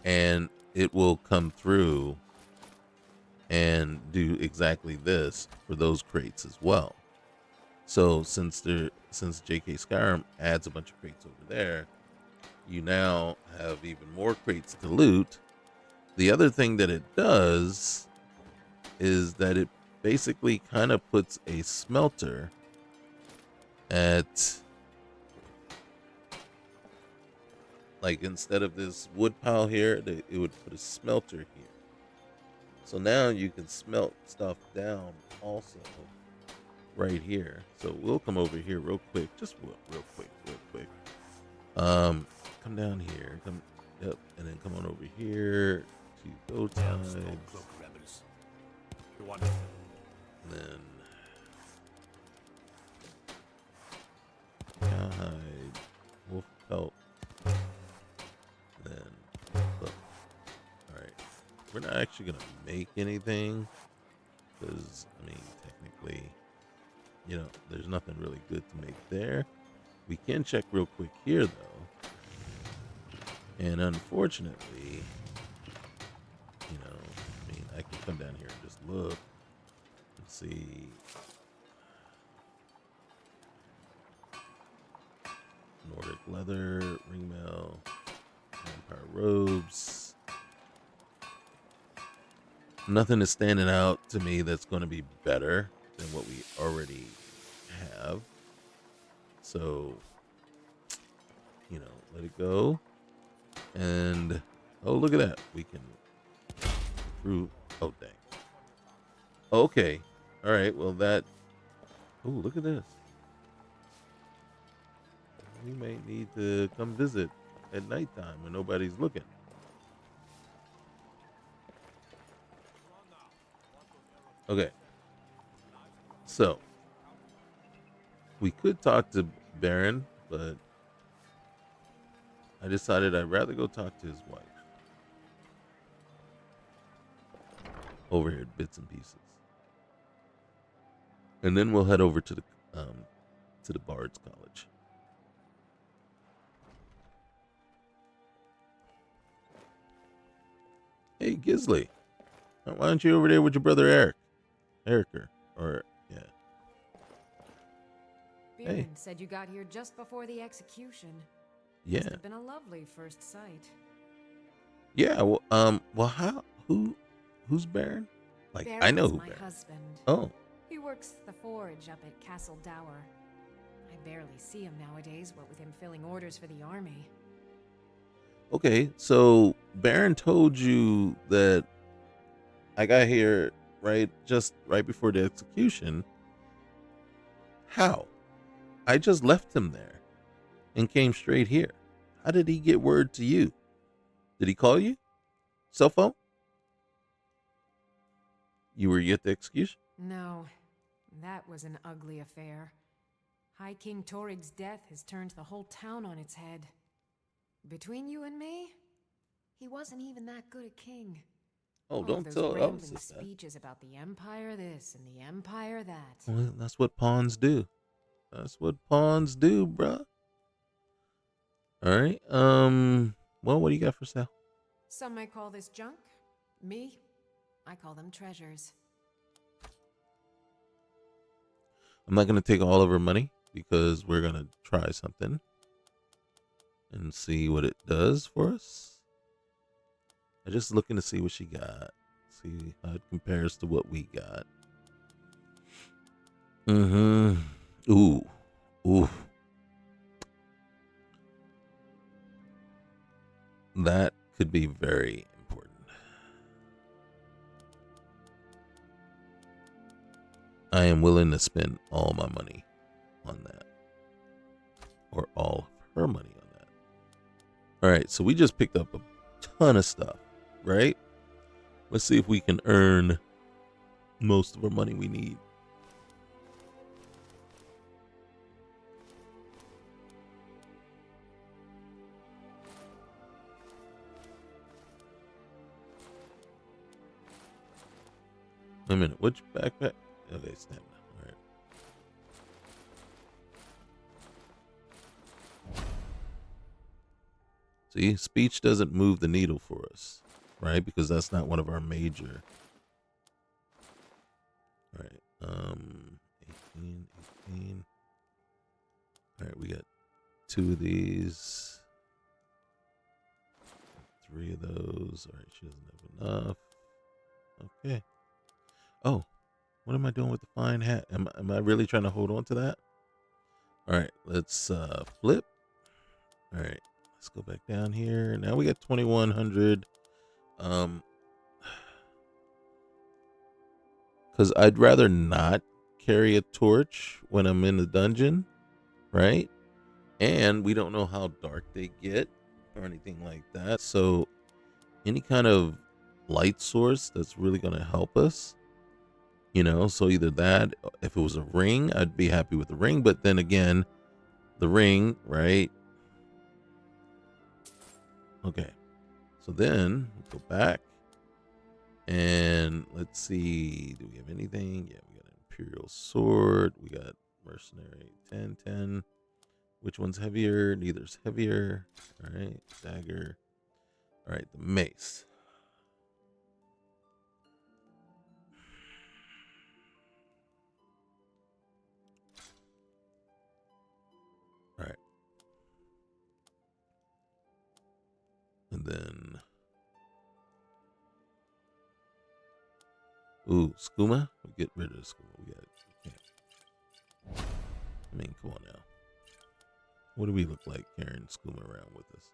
and it will come through and do exactly this for those crates as well. So since JK Skyrim adds a bunch of crates over there, you now have even more crates to loot. The other thing that it does is that it basically kind of puts a smelter at, like, instead of this wood pile here, it would put a smelter here. So now you can smelt stuff down also right here. So we'll come over here real quick, just real quick. Come down here, and then come on over here to go times. And then cowhide, wolf pelt. Then look. Alright. We're not actually gonna make anything because I mean technically, you know, there's nothing really good to make there. We can check real quick here though. And unfortunately, you know, I mean I can come down here and just look and see. Nordic leather, ringmail, vampire robes. Nothing is standing out to me that's going to be better than what we already have. So, you know, let it go. And, oh, look at that. We can improve. Oh, dang. Okay. All right. Well, that. Oh, look at this. We may need to come visit at nighttime when nobody's looking. Okay. So, we could talk to Baron, but I decided I'd rather go talk to his wife. Over here at Bits and Pieces. And then we'll head over to the Bard's College. Hey, Gisley. Why aren't you over there with your brother Ericer? Or, yeah. Bjorn Hey. said you got here just before the execution. Yeah. Must have been a lovely first sight. Yeah, who's Baron? Like, I know Baron's who my Baron. husband. Oh. He works the forge up at Castle Dower. I barely see him nowadays, what with him filling orders for the army. Okay, so Baron told you that I got here just right before the execution. How? I just left him there and came straight here. How did he get word to you? Did he call you? Cell phone? You were at the execution? No, that was an ugly affair. High King Torig's death has turned the whole town on its head. Between you and me, he wasn't even that good a king. Oh, All don't those tell rambling us that. speeches about the Empire this and the Empire that. Well, that's what pawns do. That's what pawns do, bruh. All right. Well, what do you got for sale? Some might call this junk. Me, I call them treasures. I'm not going to take all of her money because we're going to try something and see what it does for us. I'm just looking to see what she got. See how it compares to what we got. Ooh. Ooh. That could be very important. I am willing to spend all my money on that. Or all of her money on that. All right, so we just picked up a ton of stuff, right? Let's see if we can earn most of our money we need. Wait a minute, which backpack? Okay, stamina. All right. See, speech doesn't move the needle for us, right? Because that's not one of our major. All right. 18. All right, we got 2 of these. 3 of those. All right, she doesn't have enough. Okay. Oh, what am I doing with the fine hat? Am I really trying to hold on to that? All right, let's flip. All right, let's go back down here. Now we got 2,100. Because I'd rather not carry a torch when I'm in the dungeon, right? And we don't know how dark they get or anything like that. So any kind of light source that's really going to help us, you know, so either that, if it was a ring, I'd be happy with the ring. But then again, the ring, right? Okay. So then go back and let's see. Do we have anything? Yeah, we got an Imperial Sword. We got Mercenary 10. Which one's heavier? Neither's heavier. All right. Dagger. All right. The mace. All right. And then, ooh, skooma. We get rid of the skooma. We got it. Okay. I mean, come on now. What do we look like carrying skooma around with us?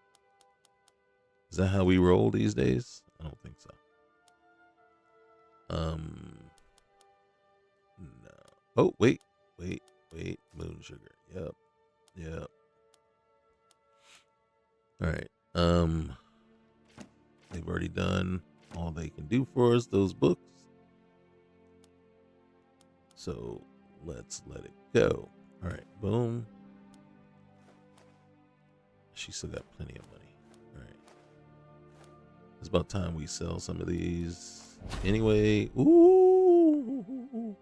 Is that how we roll these days? I don't think so. No. Oh, wait. Moon sugar. Yep. All right. They've already done all they can do for us, those books. So let's let it go. All right, boom. She still got plenty of money. All right. It's about time we sell some of these. Anyway, ooh.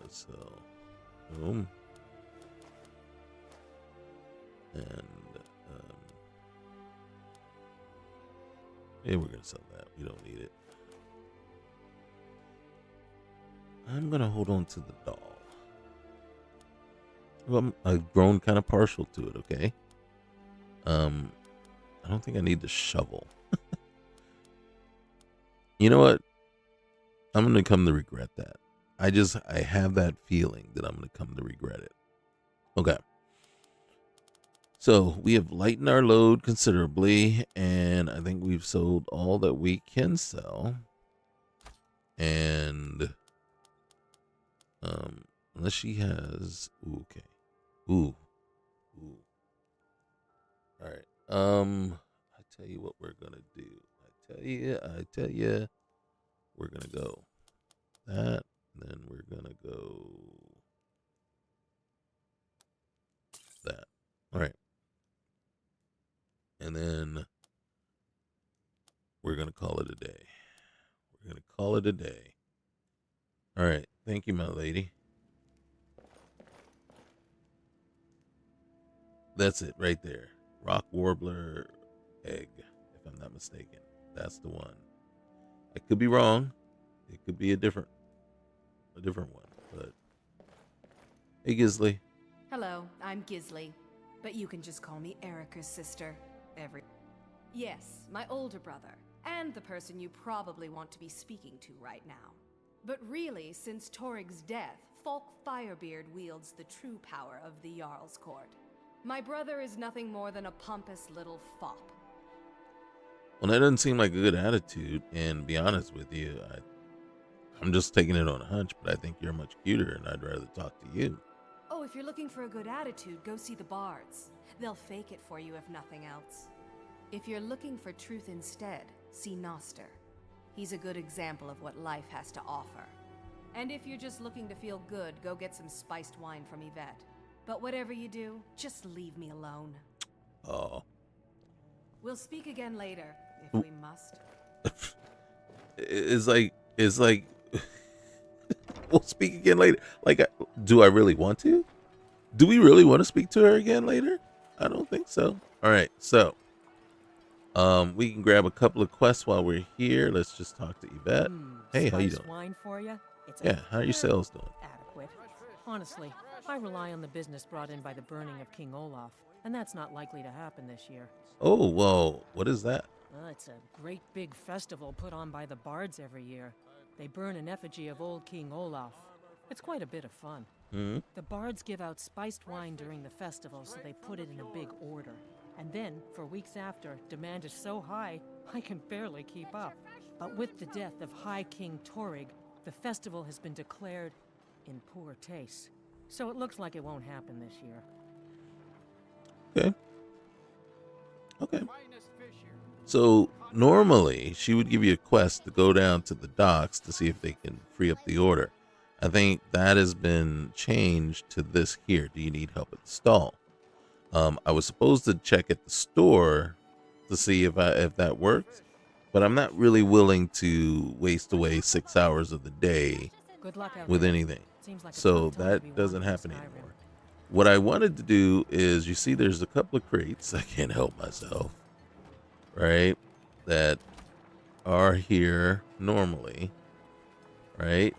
Let's sell. Boom. And yeah, we're gonna sell that. We don't need it. I'm gonna hold on to the doll. Well, I've grown kind of partial to it. Okay. I don't think I need the shovel. You know what? I'm gonna come to regret that. I have that feeling that I'm gonna come to regret it. Okay. So we have lightened our load considerably, and I think we've sold all that we can sell. And unless she has, ooh, okay, ooh. All right. I tell you what we're gonna do. I tell you, we're gonna go that. Then we're gonna go that. All right. And then we're going to call it a day. All right. Thank you, my lady. That's it right there. Rock warbler egg, if I'm not mistaken. That's the one. I could be wrong. It could be a different one. But hey, Gisley. Hello, I'm Gisley, but you can just call me Erica's sister. Yes, my older brother, and the person you probably want to be speaking to right now. But really, since Torig's death, Falk Firebeard wields the true power of the Jarl's Court. My brother is nothing more than a pompous little fop. Well, that doesn't seem like a good attitude, and to be honest with you, I'm just taking it on a hunch, but I think you're much cuter, and I'd rather talk to you. Oh, if you're looking for a good attitude, go see the bards. They'll fake it for you if nothing else. If you're looking for truth instead, see Noster. He's a good example of what life has to offer. And if you're just looking to feel good, go get some spiced wine from Yvette. But whatever you do, just leave me alone. Oh. We'll speak again later, if we must. It's like we'll speak again later. Like, do I really want to? Do we really want to speak to her again later? I don't think so. All right, so we can grab a couple of quests while we're here. Let's just talk to Yvette. Hey, how you doing? Wine for you? Yeah, how are your sales doing? Adequate. Honestly, I rely on the business brought in by the burning of King Olaf, and that's not likely to happen this year. Oh, well, what is that? It's a great big festival put on by the bards every year. They burn an effigy of old King Olaf. It's quite a bit of fun. Mm-hmm. The bards give out spiced wine during the festival, so they put it in a big order. And then, for weeks after, demand is so high, I can barely keep up. But with the death of High King Torig, the festival has been declared in poor taste. So it looks like it won't happen this year. Okay. Okay. So normally she would give you a quest to go down to the docks to see if they can free up the order. I think that has been changed to this here. Do you need help at the stall? I was supposed to check at the store to see if that works, but I'm not really willing to waste away 6 hours of the day with anything. So that doesn't happen anymore. What I wanted to do is, you see there's a couple of crates, I can't help myself, right, that are here normally, right,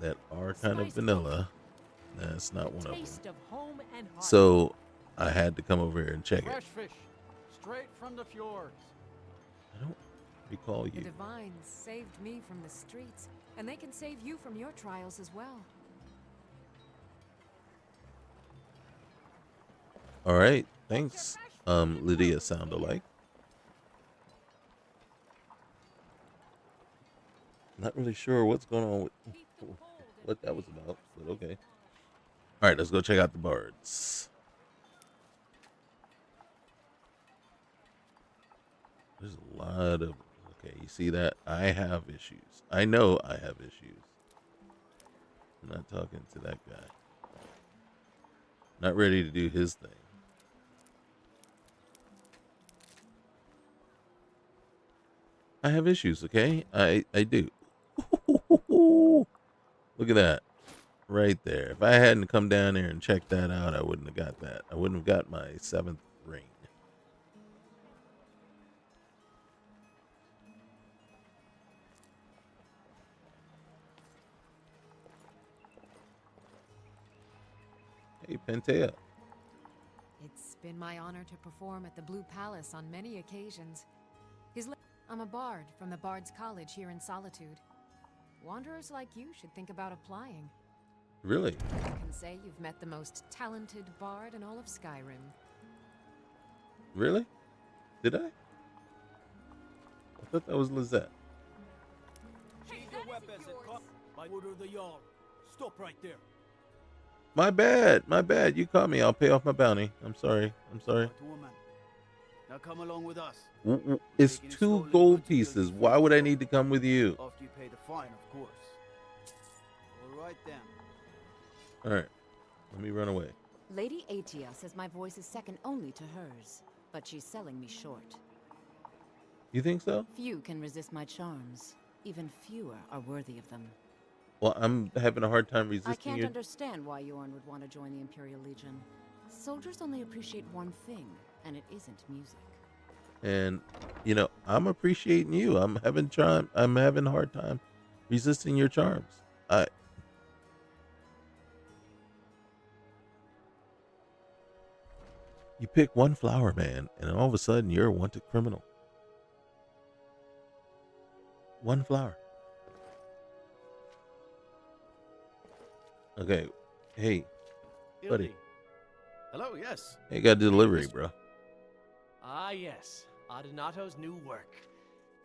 that are kind of vanilla. That's not one of them. So I had to come over here and check it. Fresh fish, straight from the fjords. I don't recall you. The divines saved me from the streets, and they can save you from your trials as well. All right, thanks, Lydia sound-alike. Not really sure what's going on with what that was about, but okay. All right, let's go check out the bards. There's a lot of, okay, you see that? I have issues. I know I have issues. I'm not talking to that guy. Not ready to do his thing. I have issues, okay? I do. Look at that. Right there. If I hadn't come down there and checked that out, I wouldn't have got that. I wouldn't have got my 7th ring. Hey, Pentea. It's been my honor to perform at the Blue Palace on many occasions. I'm a bard from the Bard's College here in Solitude. Wanderers like you should think about applying. Really? I can say you've met the most talented bard in all of Skyrim. Really? Did I? I thought that was Lizette. By order of the Jarl. Stop right there. My bad. My bad. You caught me. I'll pay off my bounty. I'm sorry. I'm sorry. Now come along with us. It's 2 gold pieces. Why would I need to come with you? After you pay the fine, of course. All right then. All right. Let me run away. Lady Atia says my voice is second only to hers, but she's selling me short. You think so? Few can resist my charms. Even fewer are worthy of them. Well, I'm having a hard time resisting I can't you. understand why Yorn would want to join the Imperial Legion. Soldiers only appreciate one thing, and it isn't music. And you know, I'm appreciating you. I'm having a hard time resisting your charms. You pick one flower, man, and all of a sudden you're a wanted criminal. One flower. Okay. Hey, buddy. Hello, yes. Hey, got delivery, bro. Ah, yes. Adenato's new work.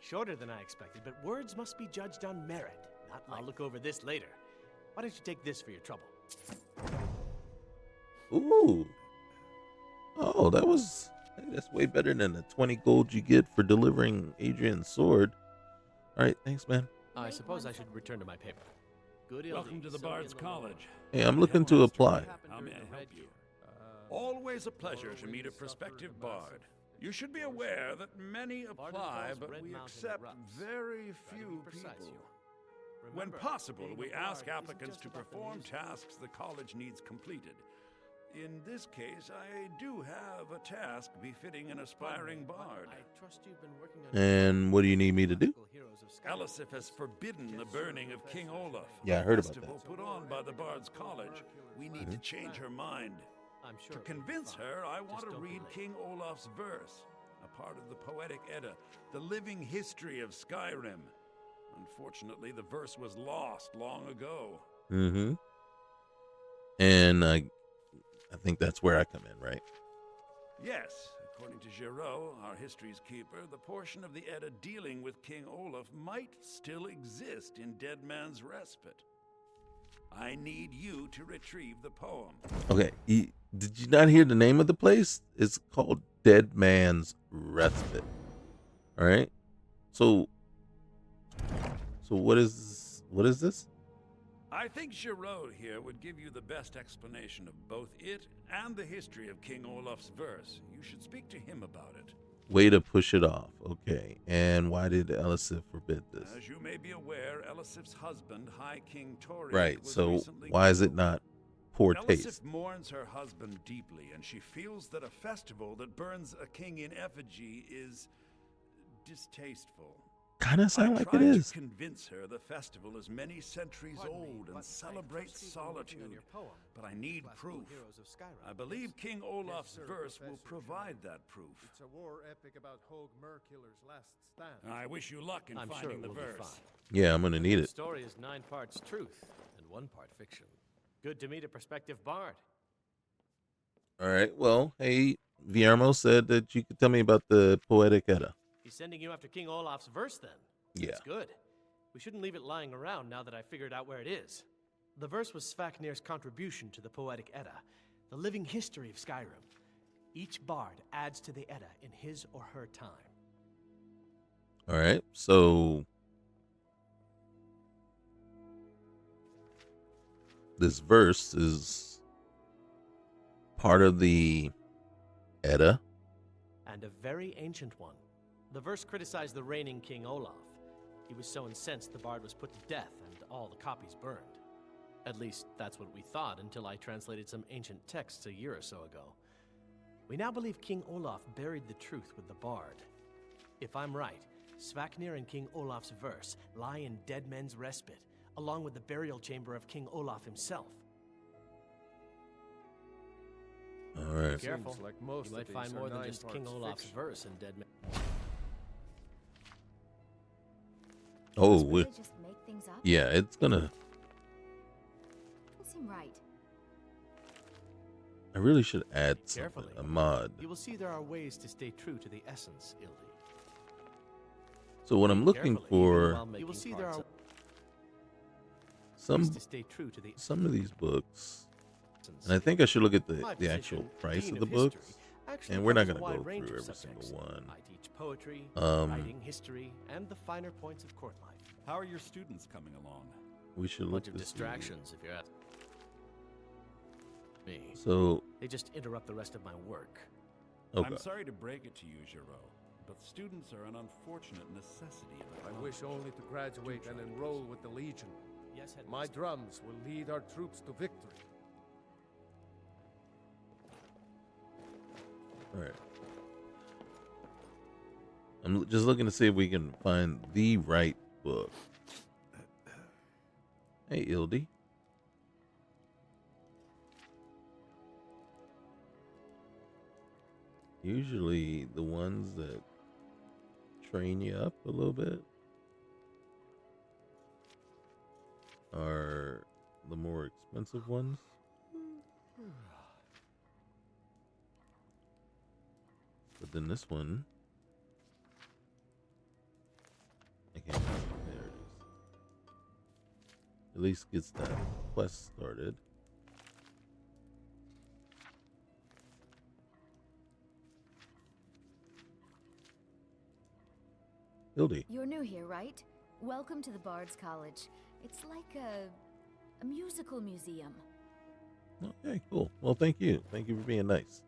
Shorter than I expected, but words must be judged on merit. I'll look over this later. Why don't you take this for your trouble? Ooh. Oh, that's way better than the 20 gold you get for delivering Adrian's sword. All right, thanks, man. I suppose I should return to my paper. Good. Welcome to the Bard's College. Hey, I'm looking to apply. How may I help you? Always a pleasure to meet a prospective bard. You should be aware that many apply, but we accept very few people. When possible, we ask applicants to perform tasks the college needs completed. In this case, I do have a task befitting an aspiring bard. And what do you need me to do? Elisif has forbidden the burning of King Olaf. Yeah, I heard about festival that. put on by the Bard's College. We need to change her mind. To convince her, I want to read King Olaf's verse, a part of the Poetic Edda, the living history of Skyrim. Unfortunately, the verse was lost long ago. Mm-hmm. And I think that's where I come in, right? Yes, according to Giraud, our history's keeper, the portion of the Edda dealing with King Olaf might still exist in Dead Man's Respite. I need you to retrieve the poem. Okay. Did you not hear the name of the place? It's called Dead Man's Respite. All right. So what is this? I think Giraud here would give you the best explanation of both it and the history of King Olaf's verse. You should speak to him about it. Way to push it off. Okay. And why did Elisif forbid this? As you may be aware, Elisif's husband, High King Torig, Right. was So recently why is it killed. not poor Elisif taste? mourns her husband deeply, and she feels that a festival that burns a king in effigy is distasteful. Kind of sound like it I tried is. to convince her the festival is many centuries old and celebrates solitude, but I need proof. I believe King Olaf's verse will provide that proof. It's a war epic about Hogue Merkiller's last stand. I wish you luck in I'm finding sure it the will be verse. fine. Yeah, I'm gonna need The it. story is 9 parts truth and 1 part fiction. Good to meet a prospective bard. All right. Well, hey, Viermo said that you could tell me about the Poetic Edda. He's sending you after King Olaf's verse, then? Yeah. That's good. We shouldn't leave it lying around now that I figured out where it is. The verse was Svafnir's contribution to the Poetic Edda, the living history of Skyrim. Each bard adds to the Edda in his or her time. All right. So this verse is part of the Edda. And a very ancient one. The verse criticized the reigning King Olaf. He was so incensed the bard was put to death and all the copies burned. At least, that's what we thought until I translated some ancient texts a year or so ago. We now believe King Olaf buried the truth with the bard. If I'm right, Svafnir and King Olaf's verse lie in Dead Men's Respite, along with the burial chamber of King Olaf himself. All right. Careful, like most you might of find these more are than 9 just King parts Olaf's fiction. verse in Dead Men. Oh, Does really just make things up? yeah, it's gonna. Doesn't seem right. I really should add something, Carefully. a mod. You will see there are ways to stay true to the essence, Ildi. So what I'm looking Carefully, for, even while making you will see there are some ways to stay true to the some of these books, and I think I should look at My the actual position, price Dean of the of History, books, actually and we're not covers gonna a go wide range through of every subjects. single one. I teach poetry, Um, writing, history, and the finer points of court life. How are your students coming along? We should A look bunch of to see. distractions, if you're asking me. So, They just interrupt the rest of my work. okay. I'm sorry to break it to you, Giraud, but students are an unfortunate necessity of the I college. wish only to graduate and enroll with the Legion. Yes, My drums will lead our troops to victory. All right. I'm just looking to see if we can find the right book. Hey, Ildi. Usually the ones that train you up a little bit are the more expensive ones. But then this one, I can't see. There it is. At least gets that quest started. Hildy. You're new here, right? Welcome to the Bard's College. It's like a musical museum. Okay, cool. Well, thank you. Thank you for being nice.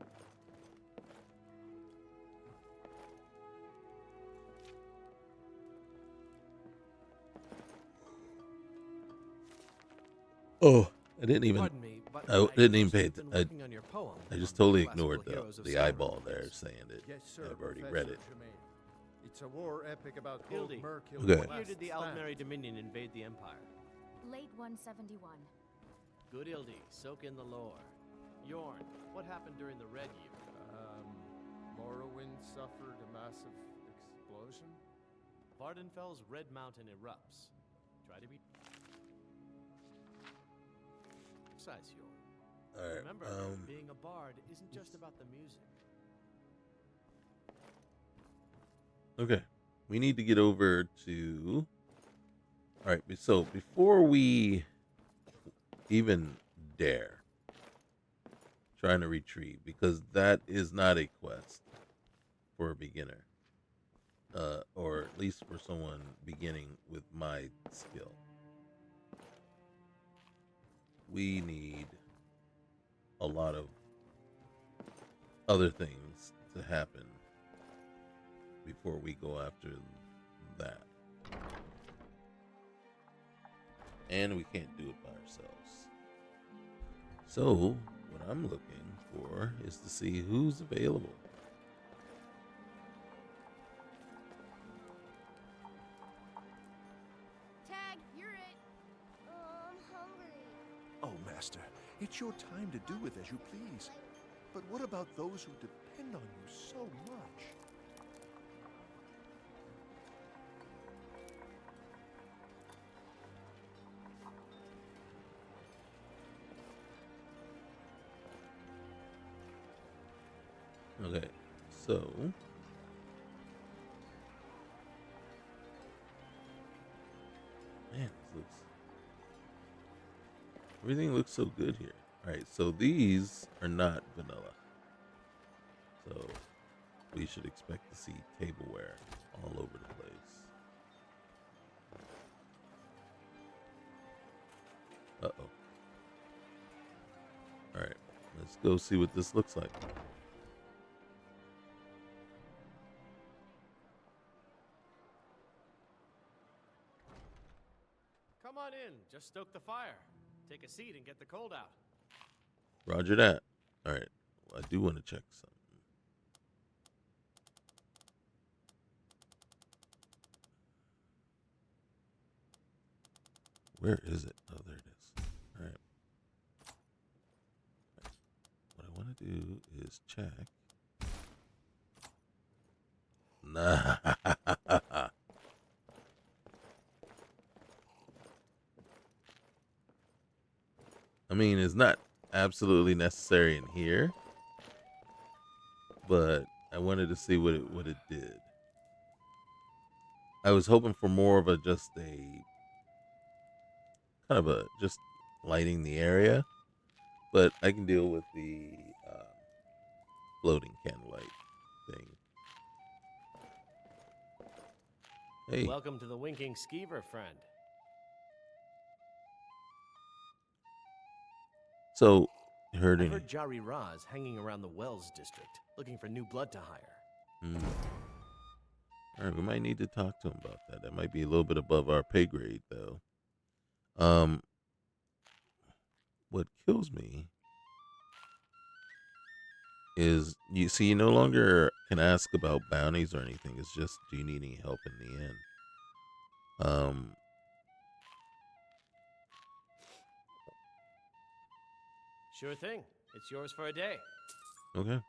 Oh, I didn't even. Pardon me, but I didn't even you've pay it. been working on your poem I just on totally classical ignored heroes of the Skyrim. eyeball there saying it. Yes, sir, I've already Professor read it. Jermaine. It's a war epic about Hildy, Gold Merc. Okay. what year did the Aldmeri Dominion invade the Empire? Late 171. Good Hildy, soak in the lore. Yorn, what happened during the Red Year? Morrowind suffered a massive explosion. Vardenfell's Red Mountain erupts. Try to be precise, Yorn. All right. Remember, being a bard isn't just about the music. Okay. We need to get over to. All right. So before we even dare trying to retrieve, because that is not a quest for a beginner, or at least for someone beginning with my skill. We need a lot of other things to happen before we go after that. And we can't do it by ourselves. So, what I'm looking for is to see who's available. Tag, you're it. Oh, I'm hungry. Oh, Master, it's your time to do with as you please. But what about those who depend on you so much? Okay, so man, everything looks so good here. All right, so these are not vanilla, so we should expect to see tableware all over the place. Uh-oh. All right, let's go see what this looks like. Come on in, just stoke the fire. Take a seat and get the cold out. Roger that. All right, well, I do want to check something. Where is it? Oh, there it is. All right. What I want to do is check. Nah. I mean, it's not absolutely necessary in here, but I wanted to see what it did. I was hoping for more of a just lighting the area, but I can deal with the floating candlelight thing. Hey. Welcome to the Winking Skeever, friend. So, you heard I any? heard Jari Raz hanging around the Wells district, looking for new blood to hire. All right, we might need to talk to him about that. That might be a little bit above our pay grade, though. What kills me is you no longer can ask about bounties or anything. It's just, do you need any help in the end? Sure thing. It's yours for a day. Okay.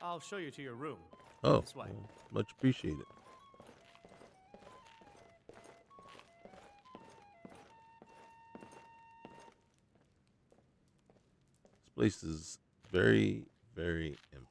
I'll show you to your room. Oh, This way. well, much appreciated. place is very, very empty.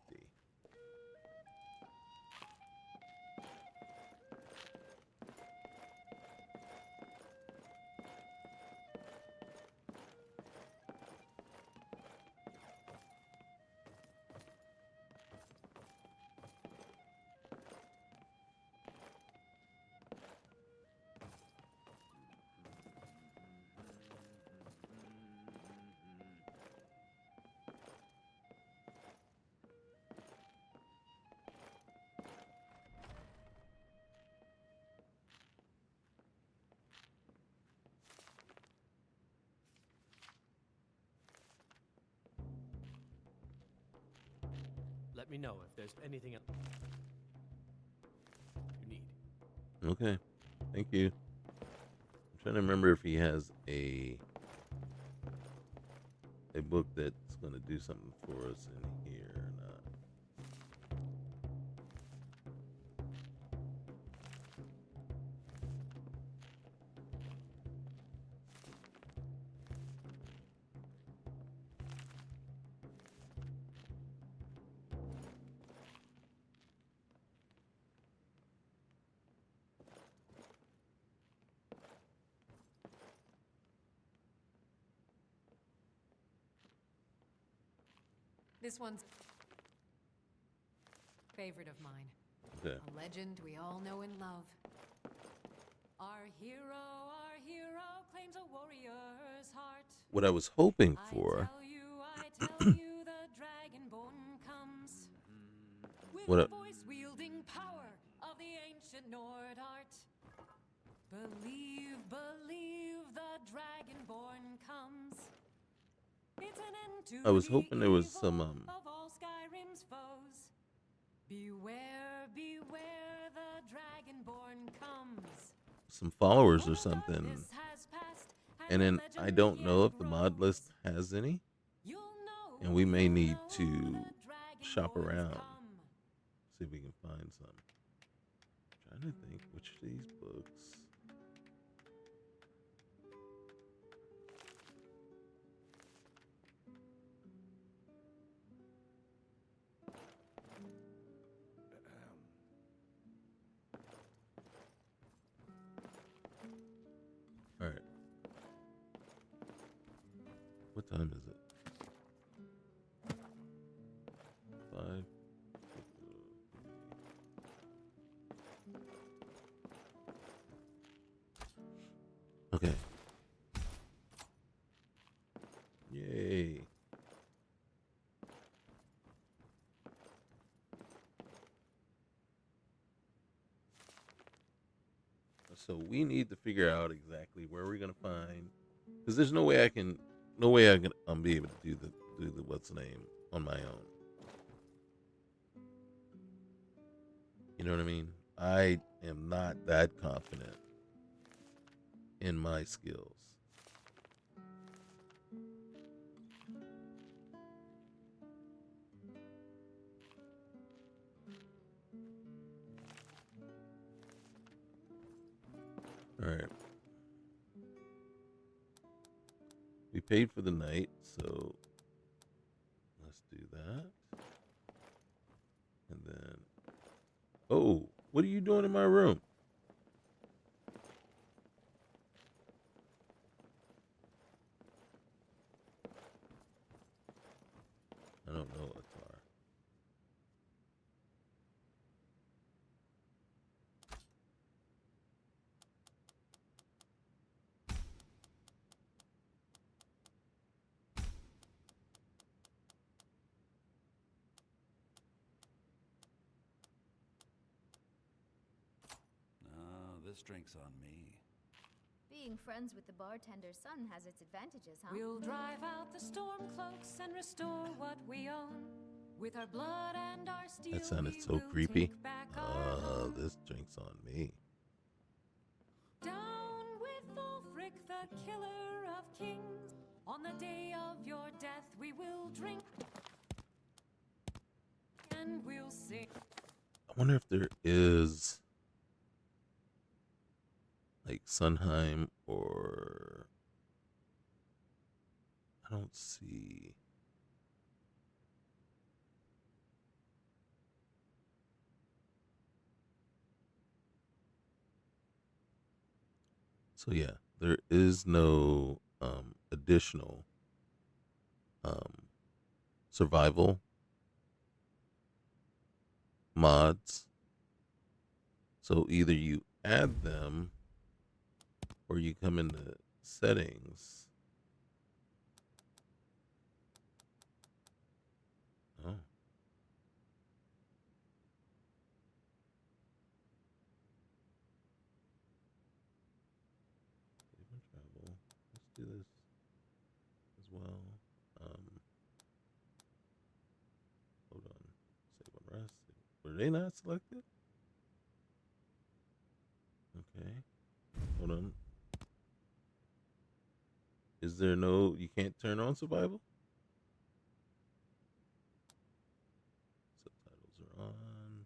Let me know if there's anything else you need. Okay, thank you. I'm trying to remember if he has a book that's going to do something for us in here or not. This one's favorite of mine. Okay. A legend we all know and love. Our hero claims a warrior's heart. What I was hoping for. I tell you, the dragonborn comes with What the up? voice-wielding power of the ancient Nord art. Believe, the dragonborn comes. It's an end to I was the hoping there was evil some of all Skyrim's foes. Beware, the dragonborn comes. some followers or something. And then I don't know if the mod list has any. And we may need to shop around. See if we can find some. I'm trying to think which of these books. All right. What time is it? 5. Okay. Yay. So we need to figure out exactly where we're gonna find, because there's no way I can be able to do the what's the name on my own. You know what I mean? I am not that confident in my skills. All right. We paid for the night, so let's do that. And then, oh, what are you doing in my room? I don't know what they are. This drink's on me. Being friends with the bartender's son has its advantages, huh? We'll drive out the storm cloaks and restore what we own. With our blood and our steel, That sounded we so will creepy. take back our home. This drink's on me. Down with Ulfric, the killer of kings. On the day of your death, we will drink and we'll sing. I wonder if there is like Sunheim, or I don't see So yeah, there is no additional survival mods. So either you add them or you come into settings. Oh. Save and travel. Let's do this as well. Hold on. Save and rest. Were they not selected? Okay. Hold on. Is there no, you can't turn on survival? Subtitles are on.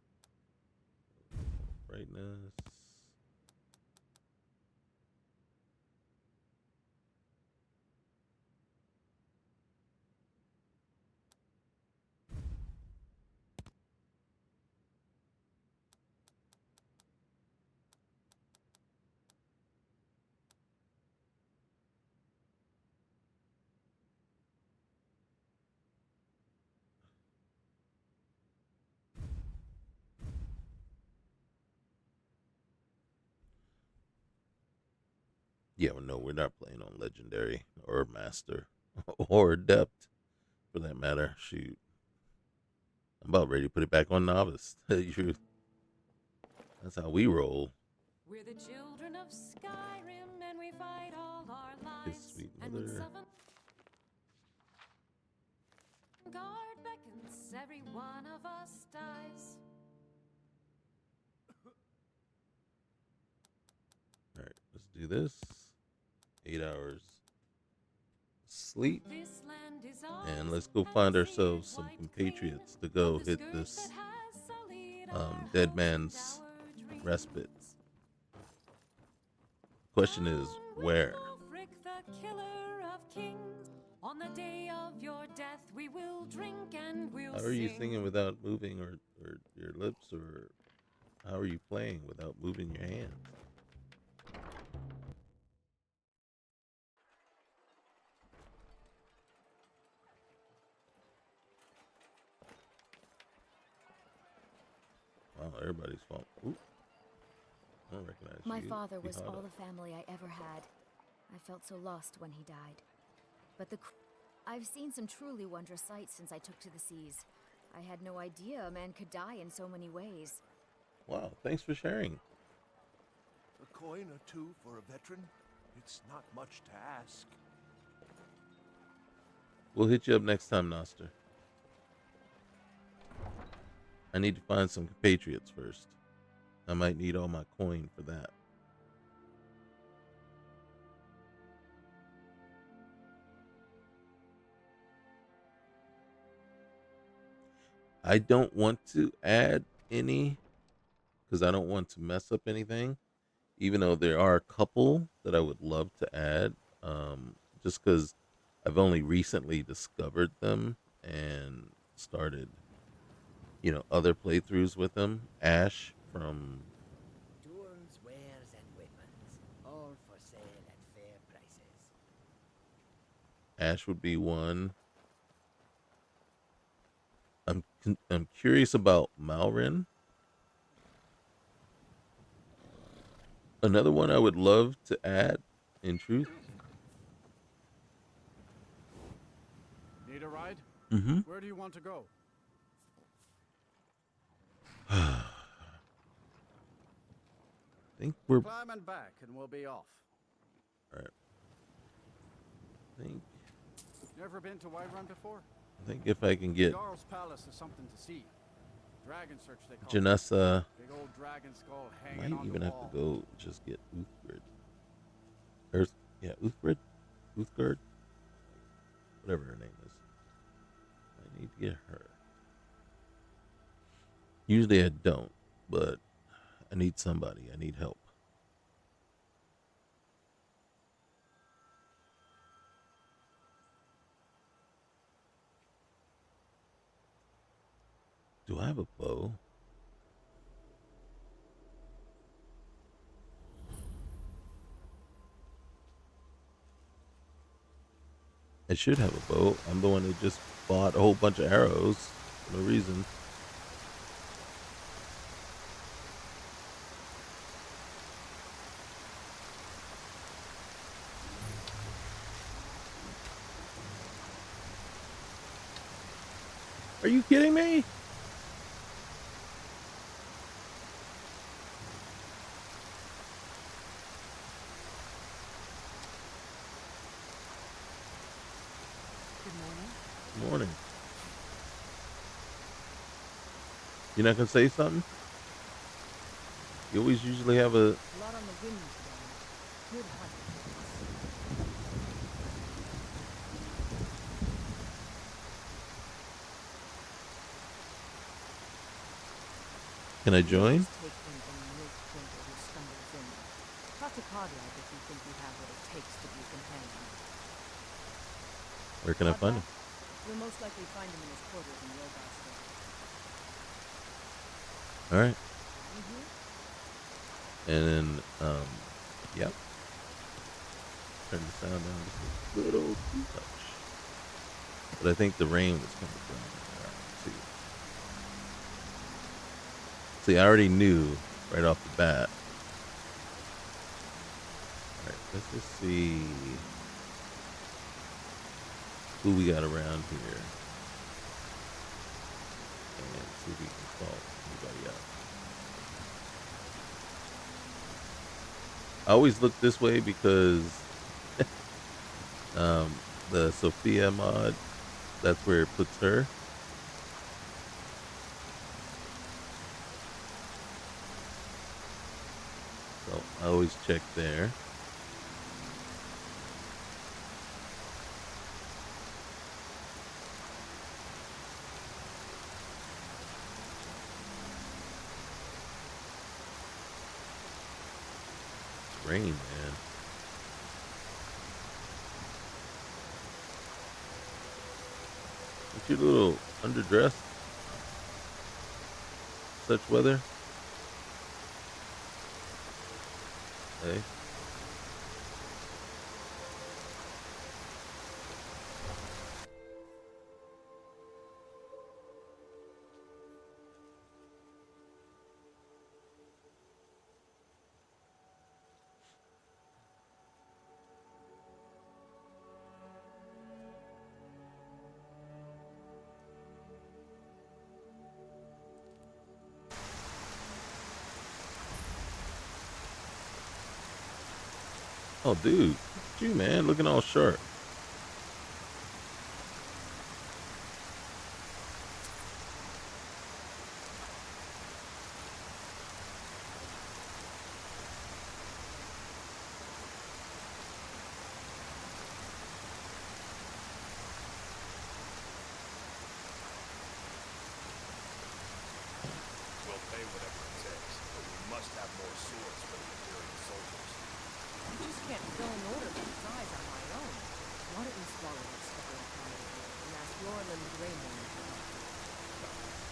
Brightness. Yeah, well, no, we're not playing on legendary or master or adept for that matter. Shoot. I'm about ready to put it back on novice. To tell you the truth. That's how we roll. We're the children of Skyrim and we fight all our His lives. sweet And when mother. guard beckons, every one of us dies. Alright, let's do this. 8 hours sleep. This land is And let's go find ourselves some compatriots to go hit this dead man's respite. Question is, where? Frick, the killer of kings. On the day of your death, we will drink and we'll How are you sing. singing without moving or your lips, or how are you playing without moving your hands? Wow, everybody's fault. Ooh. I don't recognize My you. father was Quijada. all the family I ever had. I felt so lost when he died. But I've seen some truly wondrous sights since I took to the seas. I had no idea a man could die in so many ways. Wow, thanks for sharing. A coin or two for a veteran? It's not much to ask. We'll hit you up next time, Noster. I need to find some compatriots first. I might need all my coin for that. I don't want to add any because I don't want to mess up anything, even though there are a couple that I would love to add, just because I've only recently discovered them and started, other playthroughs with them. Ash from Tools, wares, and weapons, all for sale at fair prices. Ash would be one. I'm curious about Malrin. Another one I would love to add, in truth. Need a ride? Mm-hmm. Where do you want to go? I think we're Climb and back, and we'll be off. all right. Never been to Whiterun before? I think if I can get Jarl's Palace is something to see. Dragon Search, they call Janessa, it. Big old dragon skull might hanging on even the have wall. to go just get Uthgard. Uthgard, whatever her name is. I need to get her. Usually I don't, but I need somebody. I need help. Do I have a bow? I should have a bow. I'm the one that just bought a whole bunch of arrows for no reason. Are you kidding me? Good morning. Morning. You're not gonna say something? You always usually have a. Lot on the wind today. Good hunting. Can I join? Take in any milk drinker who stumbles in. Talk to Codlad if you think you have what it takes to be a companion. Where can I find him? You'll most likely find him in his quarters in Rogaston. All right. Mm-hmm. And then, yep. Turn the sound down just a little too much. But I think the rain was coming down there too. See, I already knew right off the bat. All right, let's just see who we got around here. And see if we can call anybody out. I always look this way because the Sophia mod, that's where it puts her. So I always check there. It's rain, man. Aren't you a little underdressed? Such weather? Hey. Oh, dude. Look at you, man. Looking all sharp. We'll pay whatever it takes, but we must have more swords for the Imperial soldiers. I just can't fill an order that size on my own. Why don't we swallow this stubborn community and ask Lorland Raymond to help?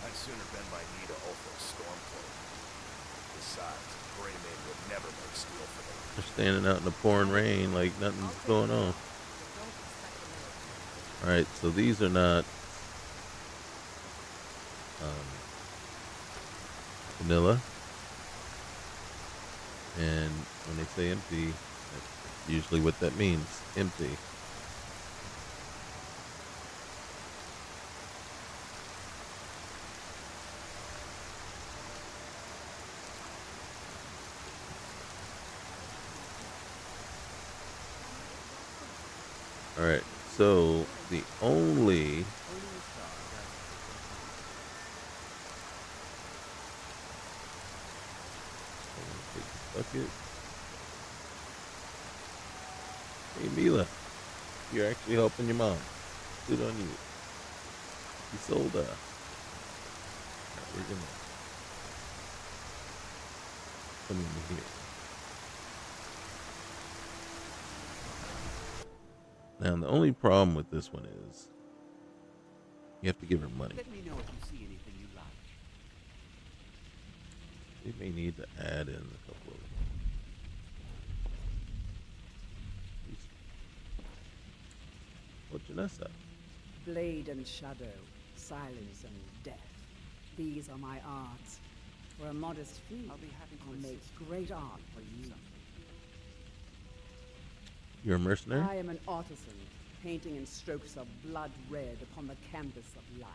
I'd sooner bend my knee to Ulfric's Stormcloak. Besides, Greymane would never make steel for them. They're standing out in the pouring rain like nothing's going on. Alright, so these are not vanilla. And when they say empty, that's usually what that means. Empty. Alright, so the only take the bucket. Hey Mila, you're actually helping your mom. Good on you. Isolda. Alright, we're gonna come in here. Now, the only problem with this one is you have to give her money. Let me know if you see anything you like. We may need to add in a couple of for Janessa. Blade and shadow, silence and death. These are my arts. For a modest fee, I'll make great art for you. You're a mercenary? I am an artisan, painting in strokes of blood red upon the canvas of life.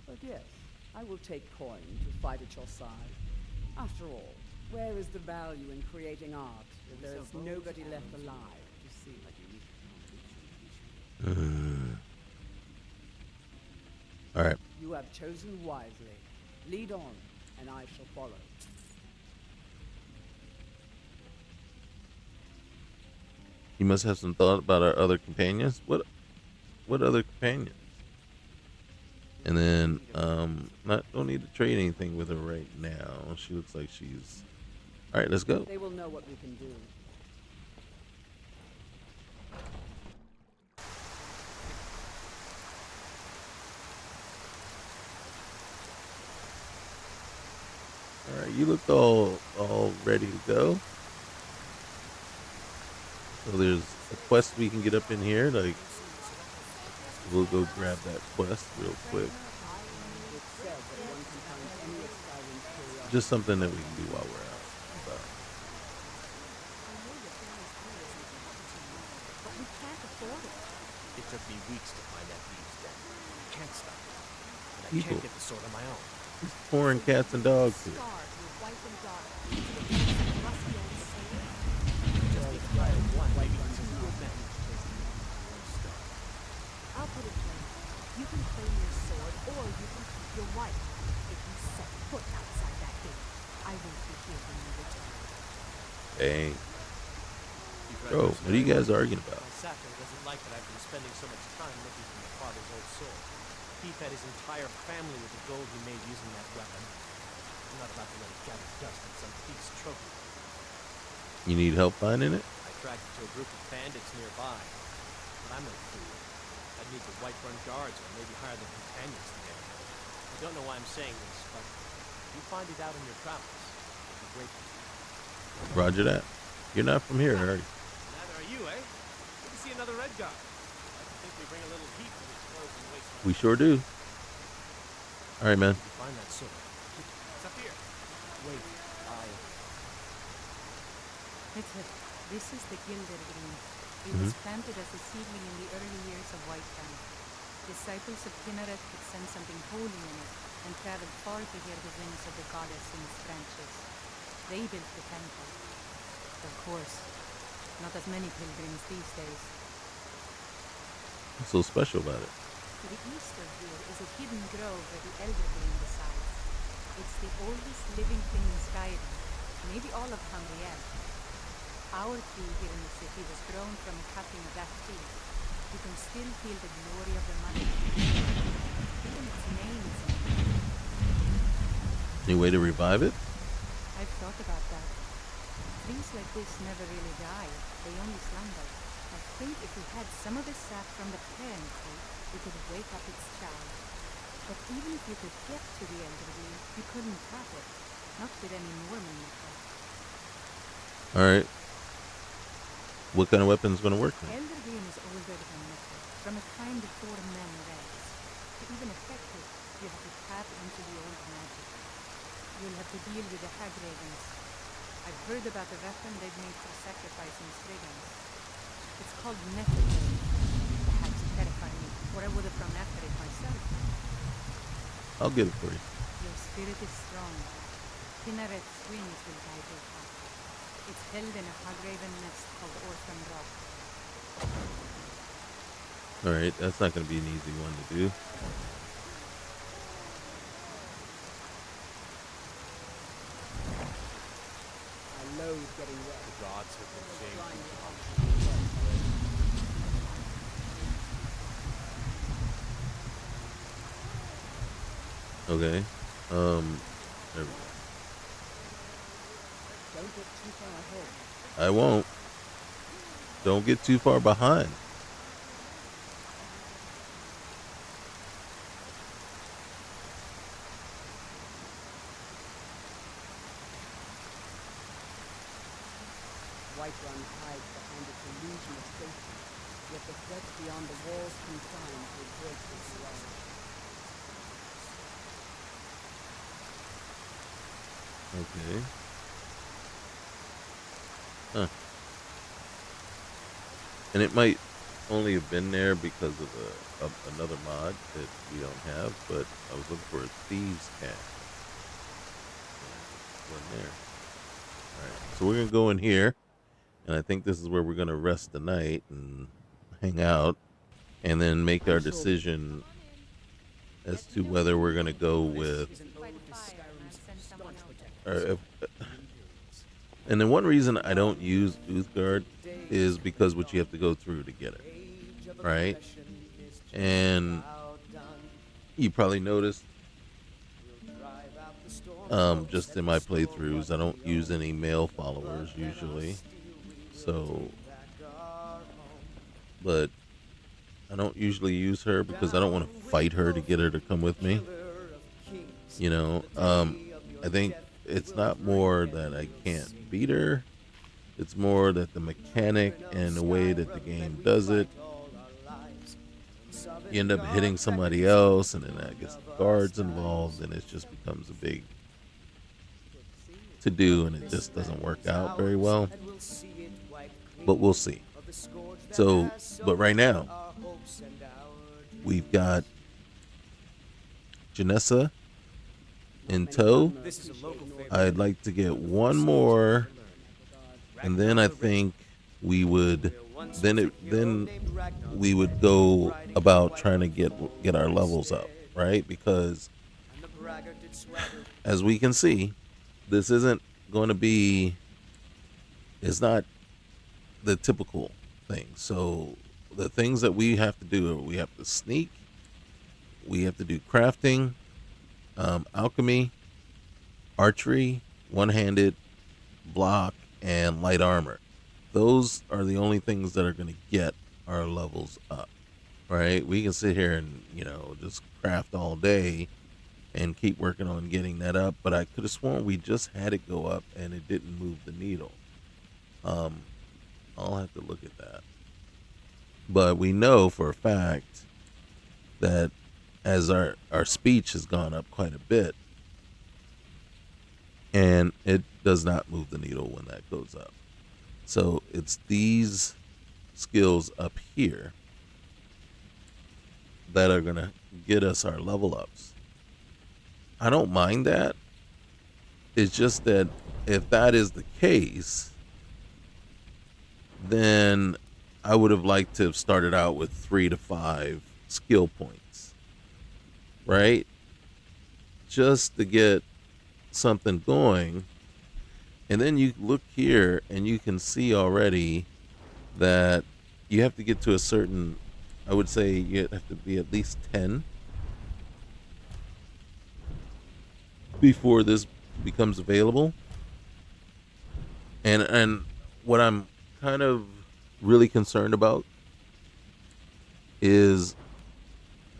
But yes, I will take coin to fight at your side. After all, where is the value in creating art if there is nobody left alive to see? All right. You have chosen wisely. Lead on, and I shall follow. You must have some thought about our other companions. What other companions? And then don't need to trade anything with her right now. She looks like she's all right. Let's go. They will know what we can do. All right, you look all ready to go. So there's a quest we can get up in here. Like, we'll go grab that quest real quick. Just something that we can do while we're out. So. But we can't afford it. It took me weeks to find that thieves' den. I can't stop it. And I People. can't get the sword on my own. He's pouring cats and dogs here. Scarred your wife and daughter into the hands of a rusty old sailor. Just need to hire one, maybe two good men. I'll put it plain. You can claim your sword, or you can keep your wife. If you set foot outside that gate, I won't be here when you return. Dang. Bro, what are you guys arguing about? My sapling doesn't like that I've been spending so much time looking for my father's old sword. He fed his entire family with the gold he made using that weapon. I'm not about to let it gather dust in some thief's trophy. You need help finding it? I tracked it to a group of bandits nearby. But I'm no fool. I'd need the Whiterun guards or maybe hire the companions to get it. I don't know why I'm saying this, but if you find it out in your travels, I'd be grateful. Roger that. You're not from here, are you? Neither are you, eh? Good to see another red guard. I think we bring a little heat to this frozen wasteland. We sure do. All right, man. You find that sword. It's up here. Wait, This is the Gildergreen. It was planted as a seedling in the early years of Whiterun. Disciples of Kinneret could sense something holy in it and traveled far to hear the winds of the goddess in its branches. They built the temple. Of course, not as many pilgrims these days. What's so special about it? To the east of here is a hidden grove where the Eldergreen resides. It's the oldest living thing in Skyrim, maybe all of Tamriel. Our tree here in the city was grown from a cutting of that tree. You can still feel the glory of the mother tree. Even its name is in it. Any way to revive it? I've thought about that. Trees like this never really die. They only slumber. I think if we had some of the sap from the parent tree, we could wake up its child. But even if you could get to the Eldergreen, you couldn't tap it. Not with any normal method. Alright. What kind of weapon's gonna work then? Eldergreen is older than metal, from a time before men raised. To even affect it, you have to tap into the old magic. You'll have to deal with the hag ravens. I've heard about the weapon they've made for sacrificing striggans. It's called Nefertari. The hags terrify me, or I would have gone after it myself. I'll get it for you. Your spirit is strong. Kinnaret's wings will guide your path. It's held in a hagraven nest called Orphan Rock. Alright, that's not gonna be an easy one to do. I loathe getting wet. The gods have been changed. Okay. There we go. Don't get too far ahead. I won't. Don't get too far behind. Whiterun hides behind its illusion of safety. Yet the threats beyond the walls confines will break this wall. Okay. Huh. And it might only have been there because of another mod that we don't have, but I was looking for a thieves cache. Wasn't there. Alright, so we're gonna go in here, and I think this is where we're gonna rest the night and hang out, and then make our decision as to whether we're gonna go with or if, and then one reason I don't use Uthgard is because what you have to go through to get it, right? And you probably noticed, just in my playthroughs, I don't use any male followers usually. So, but I don't usually use her because I don't want to fight her to get her to come with me. You know, I think it's not more that I can't beat her. It's more that the mechanic and the way that the game does it, you end up hitting somebody else, and then that gets the guards involved, and it just becomes a big to do, and it just doesn't work out very well. But we'll see. So, but right now, we've got Janessa in tow. I'd like to get one more, and then I think we would then we would go about trying to get our levels up, right? Because as we can see, this isn't going to be, it's not the typical thing. So the things that we have to do are we have to sneak, we have to do crafting, alchemy, archery, one-handed, block, and light armor. Those are the only things that are going to get our levels up, right? We can sit here and, you know, just craft all day and keep working on getting that up, but I could have sworn we just had it go up and it didn't move the needle. I'll have to look at that. But we know for a fact that as our speech has gone up quite a bit, and it does not move the needle when that goes up. So it's these skills up here that are going to get us our level ups. I don't mind that. It's just that if that is the case, then I would have liked to have started out with 3 to 5 skill points, right? Just to get something going. And then you look here and you can see already that you have to get to a certain, I would say you have to be at least 10 before this becomes available. And what I'm kind of really concerned about is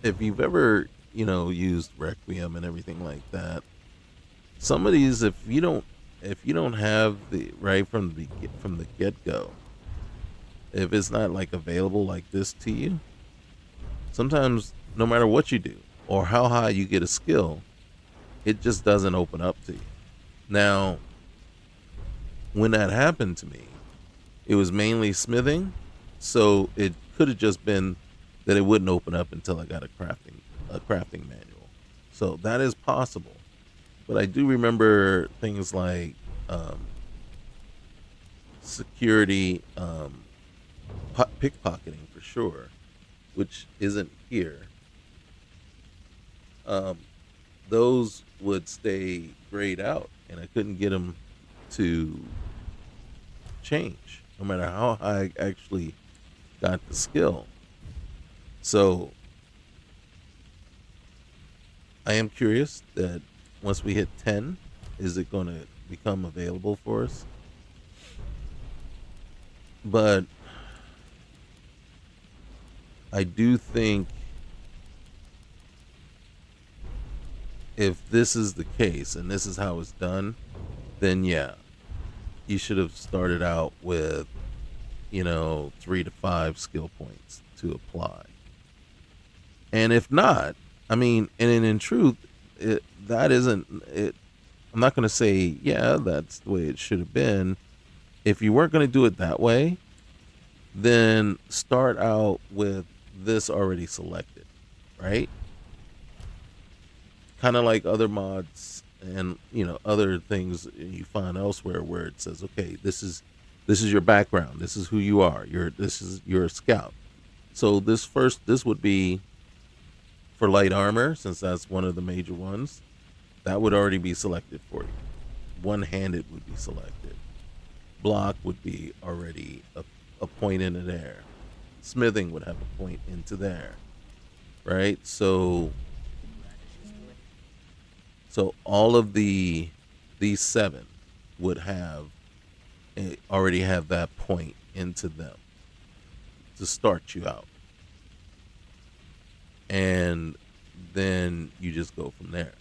if you've ever, you know, used Requiem and everything like that, some of these, if you don't have the right from the get-go, if it's not like available like this to you, sometimes no matter what you do or how high you get a skill, it just doesn't open up to you. Now, when that happened to me, it was mainly smithing, so it could have just been that it wouldn't open up until I got a crafting manual. So that is possible. But I do remember things like security, pickpocketing for sure, which isn't here. Those would stay grayed out, and I couldn't get them to change, no matter how high I actually got the skill. So I am curious that once we hit 10, is it going to become available for us? But I do think if this is the case and this is how it's done, then yeah, you should have started out with 3 to 5 skill points to apply. And if not, I mean, and in truth, that isn't it. I'm not going to say, yeah, that's the way it should have been. If you weren't going to do it that way, then start out with this already selected, right? Kind of like other mods and other things you find elsewhere where it says, okay, this is your background, this is who you are, you're a scout. So this would be for light armor, since that's one of the major ones. That would already be selected for you. One-handed would be selected. Block would be already a point into there. Smithing would have a point into there, right? So all of these 7 would already have that point into them to start you out, and then you just go from there.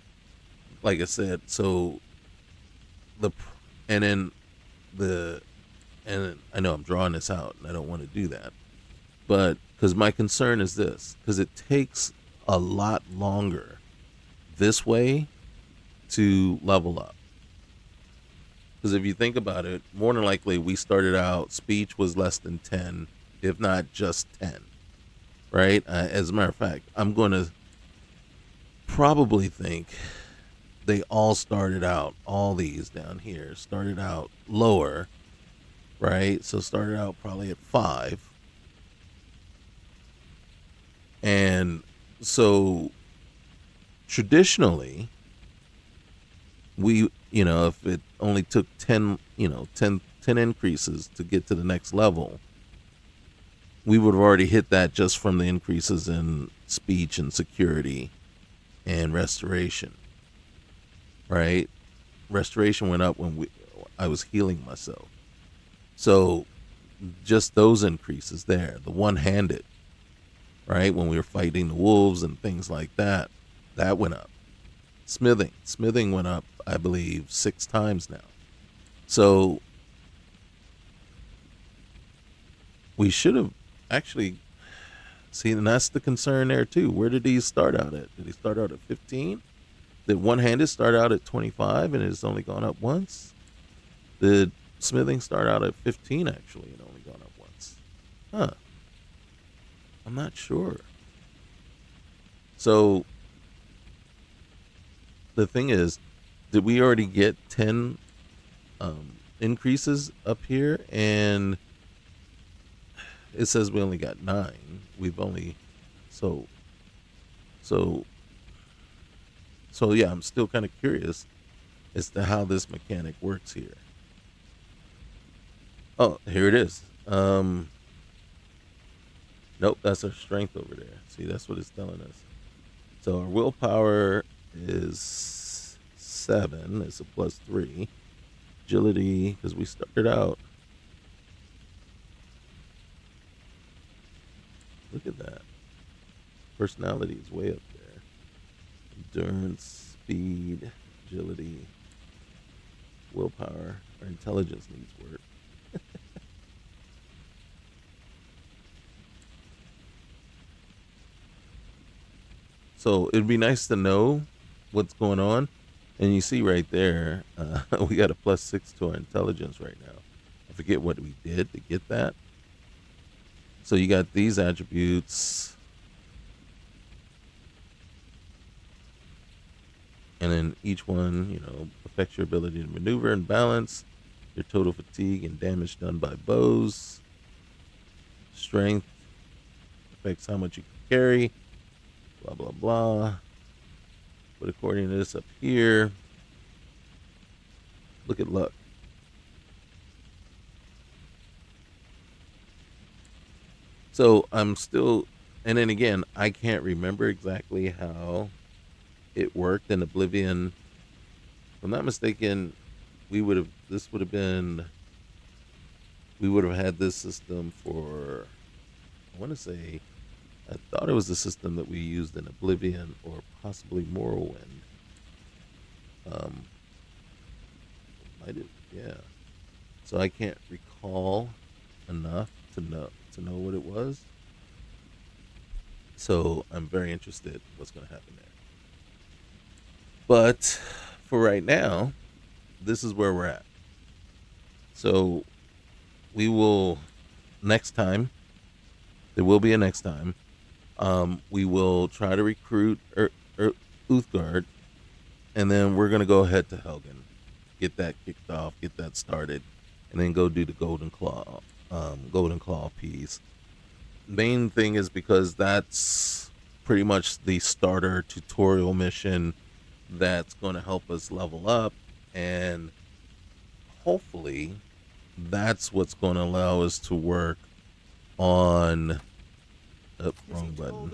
Like I said, so and I know I'm drawing this out, and I don't want to do that, but because my concern is this, because it takes a lot longer this way to level up. Because if you think about it, more than likely we started out, speech was less than 10, if not just 10, right? As a matter of fact, I'm going to probably think they all started out, all these down here started out lower, right? So started out probably at 5. And so traditionally, we, if it only took 10 increases to get to the next level, we would have already hit that just from the increases in speech and security and restoration, right? Restoration went up when I was healing myself. So just those increases there, the one-handed, right? When we were fighting the wolves and things like that, that went up. Smithing went up, I believe, 6 times now. So we should have actually seen, and that's the concern there too. Where did he start out at? Did he start out at 15? Did one-handed start out at 25 and it's only gone up once? Did smithing start out at 15 actually and only gone up once? Huh. I'm not sure. So the thing is, did we already get 10 increases up here? And it says we only got 9. We've only so yeah, I'm still kind of curious as to how this mechanic works here. Oh, here it is. Nope, that's our strength over there. See, that's what it's telling us. So our willpower is 7. It's a +3. Agility, because we started out. Look at that. Personality is way up there. Endurance, speed, agility, willpower. Our intelligence needs work. So it'd be nice to know what's going on. And you see right there, we got a +6 to our intelligence right now. I forget what we did to get that. So you got these attributes. And then each one, affects your ability to maneuver and balance, your total fatigue and damage done by bows. Strength affects how much you can carry. Blah, blah, blah. But according to this up here, look at luck. So I'm still, and then again, I can't remember exactly how it worked in Oblivion. If I'm not mistaken, we would have had this system for, I want to say, I thought it was the system that we used in Oblivion or possibly Morrowind. Might have, yeah. So I can't recall enough to know what it was. So I'm very interested in what's going to happen there. But for right now, this is where we're at. So we will next time. There will be a next time. We will try to recruit Uthgard, and then we're gonna go ahead to Helgen, get that kicked off, get that started, and then go do the Golden Claw piece. Main thing is because that's pretty much the starter tutorial mission that's going to help us level up, and hopefully that's what's going to allow us to work on wrong button.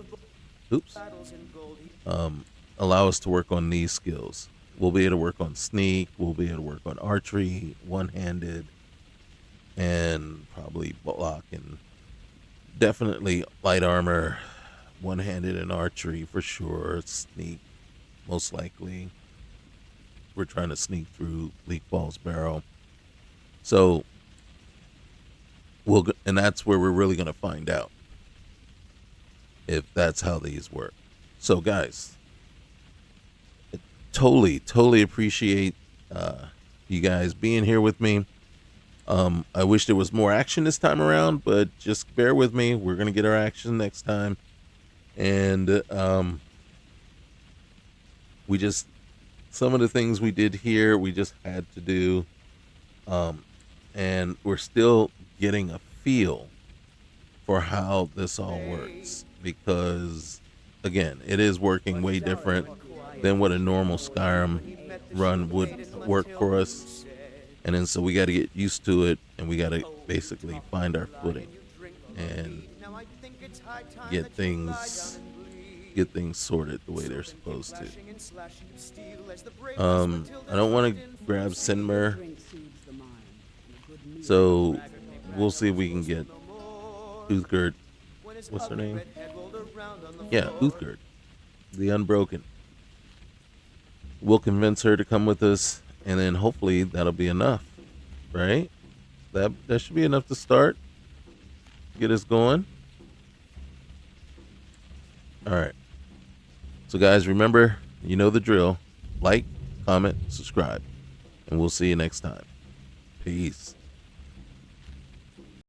Oops. Allow us to work on these skills. We'll be able to work on sneak, we'll be able to work on archery, one-handed, and probably block, and definitely light armor, one-handed, and archery for sure. Sneak, most likely. We're trying to sneak through Leak Ball's barrel. So and that's where we're really going to find out if that's how these work. So guys, I totally appreciate you guys being here with me. I wish there was more action this time around, but just bear with me. We're going to get our action next time. And some of the things we did here, we just had to do. And we're still getting a feel for how this all works, because again, it is working way different than what a normal Skyrim run would work for us. And then so we got to get used to it, and we got to basically find our footing and get things sorted the way they're supposed to. I don't want to grab Sinmer, so we'll see if we can get Uthgard. What's her name? Yeah, Uthgard, the Unbroken. We'll convince her to come with us, and then hopefully that'll be enough, right? That should be enough to start, get us going. All right. So guys, remember, you know the drill. Like, comment, subscribe, and we'll see you next time. Peace.